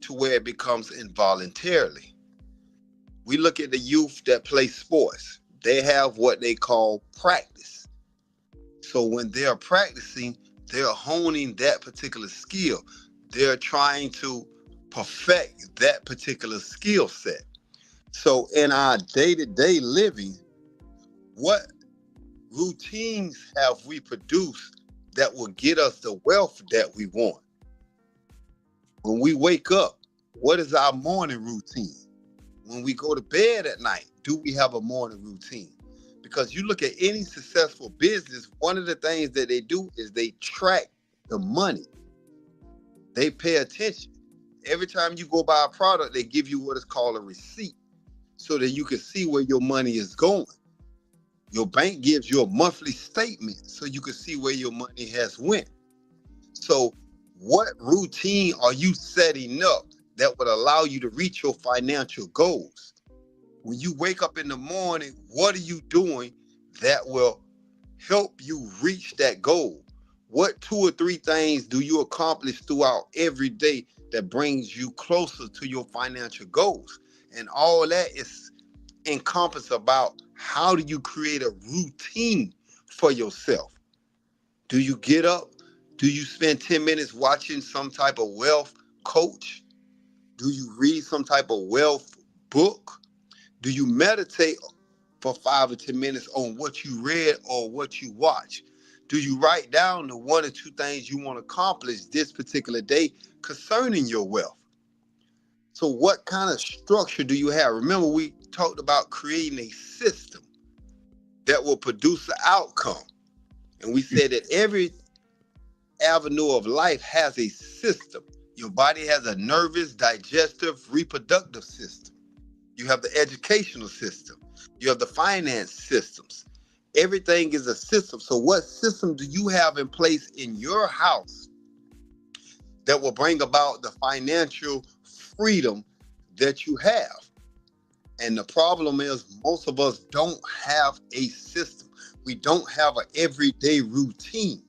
to where it becomes involuntarily. We look at the youth that play sports. They have what they call practice. So when they're practicing, they're honing that particular skill. They're trying to perfect that particular skill set. So in our day-to-day living, what routines have we produced that will get us the wealth that we want? When we wake up, what is our morning routine? When we go to bed at night, do we have a morning routine? Because you look at any successful business, one of the things that they do is they track the money. They pay attention. Every time you go buy a product, they give you what is called a receipt so that you can see where your money is going. Your bank gives you a monthly statement so you can see where your money has went. So what routine are you setting up that would allow you to reach your financial goals? When you wake up in the morning, what are you doing that will help you reach that goal? What 2 or 3 things do you accomplish throughout every day that brings you closer to your financial goals? And all that is encompassed about how do you create a routine for yourself? Do you get up? Do you spend 10 minutes watching some type of wealth coach? Do you read some type of wealth book? Do you meditate for 5 or 10 minutes on what you read or what you watch? Do you write down the 1 or 2 things you want to accomplish this particular day concerning your wealth? So what kind of structure do you have? Remember, we talked about creating a system that will produce an outcome. And we said that every avenue of life has a system. Your body has a nervous, digestive, reproductive system. You have the educational system. You have the finance systems. Everything is a system. So what system do you have in place in your house that will bring about the financial freedom that you have? And the problem is most of us don't have a system. We don't have an everyday routine.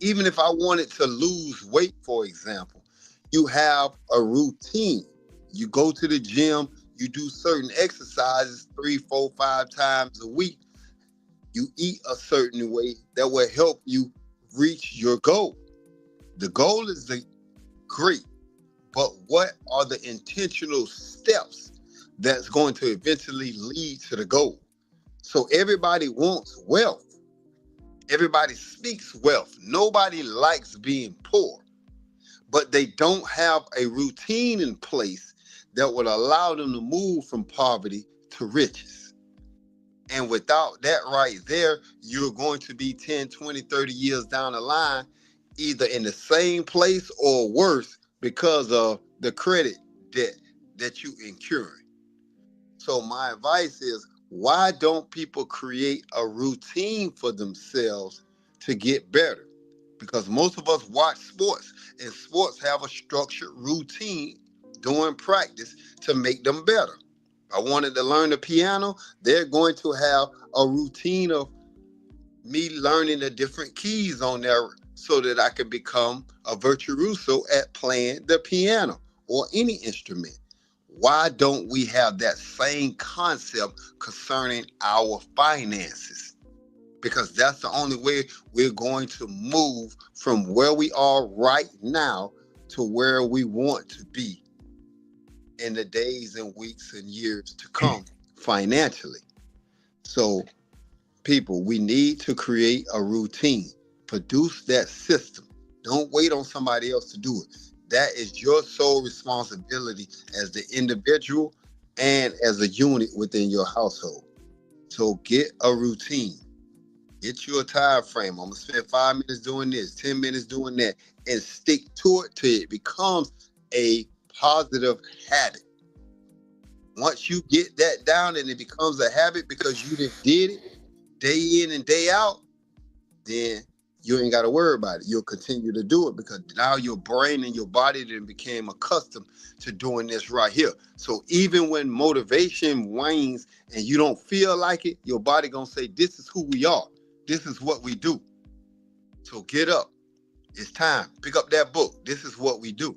Even if I wanted to lose weight, for example, you have a routine. You go to the gym, you do certain exercises 3, 4, 5 times a week. You eat a certain way that will help you reach your goal. The goal is great, but what are the intentional steps that's going to eventually lead to the goal? So everybody wants wealth. Everybody speaks wealth. Nobody likes being poor, but they don't have a routine in place that would allow them to move from poverty to riches. And without that right there, you're going to be 10, 20, 30 years down the line, either in the same place or worse because of the credit debt that you incurring. So my advice is, why don't people create a routine for themselves to get better? Because most of us watch sports, and sports have a structured routine during practice to make them better. I wanted to learn the piano, they're going to have a routine of me learning the different keys on there so that I can become a virtuoso at playing the piano or any instrument. Why don't we have that same concept concerning our finances? Because that's the only way we're going to move from where we are right now to where we want to be in the days and weeks and years to come financially. So people, we need to create a routine, produce that system. Don't wait on somebody else to do it. That is your sole responsibility as the individual and as a unit within your household. So get a routine. Get you a time frame. I'm gonna spend 5 minutes doing this, 10 minutes doing that, and stick to it till it becomes a positive habit. Once you get that down and it becomes a habit because you just did it day in and day out, then you ain't got to worry about it. You'll continue to do it because now your brain and your body then became accustomed to doing this right here. So even when motivation wanes and you don't feel like it, your body gonna say, this is who we are. This is what we do. So get up. It's time. Pick up that book. This is what we do.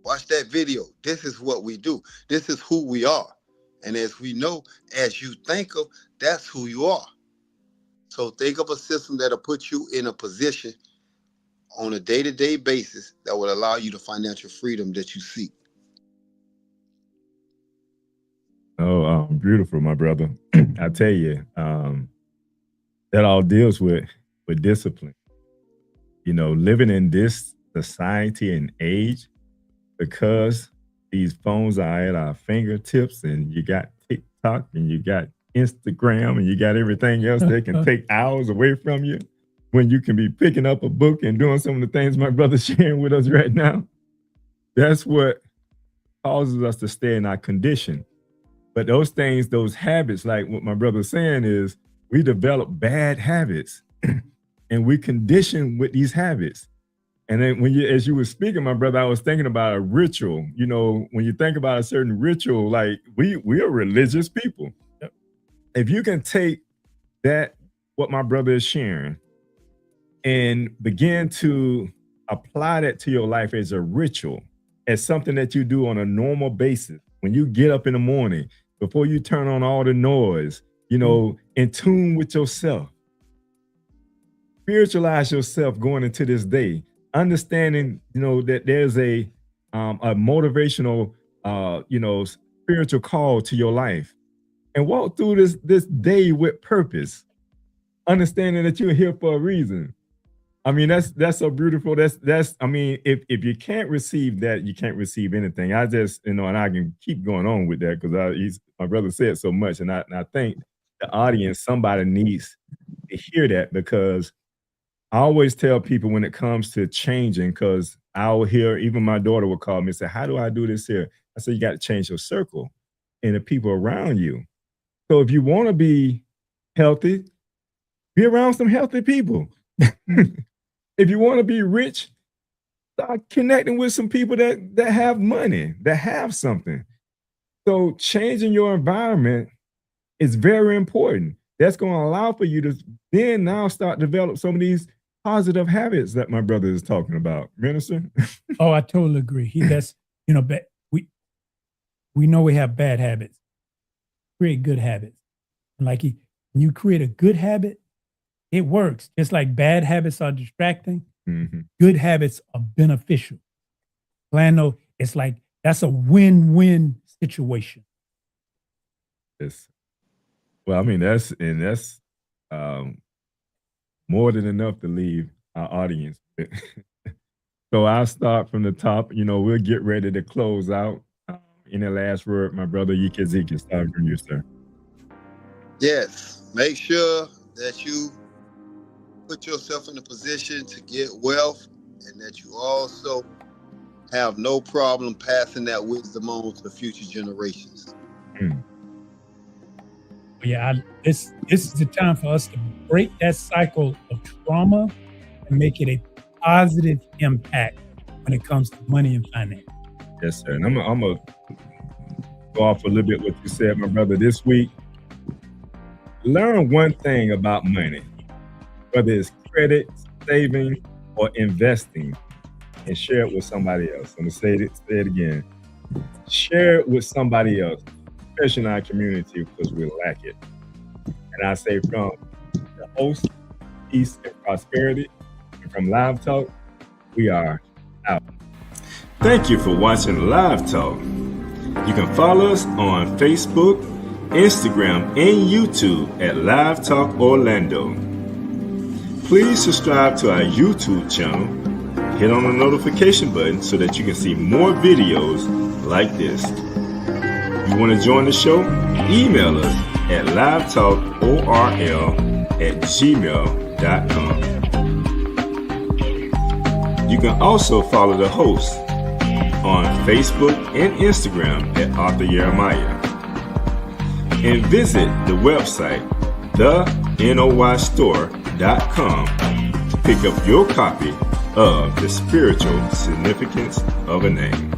Watch that video. This is what we do. This is who we are. And as we know, as you think of, that's who you are. So think of a system that'll put you in a position on a day-to-day basis that will allow you the financial freedom that you seek. Oh, beautiful, my brother. I tell you, that all deals with discipline. You know, living in this society and age, because these phones are at our fingertips and you got TikTok and you got Instagram and you got everything else that can take hours away from you when you can be picking up a book and doing some of the things my brother's sharing with us right now. That's what causes us to stay in our condition. But those things, those habits, like what my brother's saying is, we develop bad habits and we condition with these habits. And then as you were speaking, my brother, I was thinking about a ritual. You know, when you think about a certain ritual, like we are religious people. Yep. If you can take that, what my brother is sharing, and begin to apply that to your life as a ritual, as something that you do on a normal basis, when you get up in the morning, before you turn on all the noise, you know, in tune with yourself, spiritualize yourself going into this day, understanding, you know, that there's a motivational, you know, spiritual call to your life, and walk through this day with purpose, understanding that you're here for a reason. I mean, that's so beautiful. That's I mean, if you can't receive that, you can't receive anything. I just, you know, and I can keep going on with that because my brother said so much, and I think the audience, somebody needs to hear that, because I always tell people when it comes to changing, because I'll hear, even my daughter will call me and say, how do I do this here? I say, you got to change your circle and the people around you. So if you want to be healthy, be around some healthy people. If you want to be rich, start connecting with some people that have money, that have something. So changing your environment is very important. That's going to allow for you to then now start develop some of these positive habits that my brother is talking about. Minister? Oh, I totally agree. That's, we know we have bad habits. Create good habits. And like when you create a good habit, it works. Just like bad habits are distracting, good habits are beneficial. Lando, it's like that's a win-win situation. Yes. Well, I mean, that's more than enough to leave our audience with. So I'll start from the top. We'll get ready to close out. In the last word, my brother Ezekiel, start from you, sir. Yes. Make sure that you put yourself in a position to get wealth, and that you also have no problem passing that wisdom on to future generations. Yeah, this is the time for us to break that cycle of trauma and make it a positive impact when it comes to money and finance. Yes, sir. And I'm gonna go off a little bit what you said, my brother. This week, learn one thing about money, whether it's credit, saving, or investing, and share it with somebody else. I'm gonna say it again. Share it with somebody else, especially in our community, because we lack it. And I say from the host, Peace and Prosperity, and from Live Talk, we are out. Thank you for watching Live Talk. You can follow us on Facebook, Instagram, and YouTube at Live Talk Orlando. Please subscribe to our YouTube channel. Hit on the notification button so that you can see more videos like this. You want to join the show? Email us at livetalkorl@gmail.com. You can also follow the host on Facebook and Instagram at Arthur Jeremiah. And visit the website, thenoystore.com, to pick up your copy of The Spiritual Significance of a Name.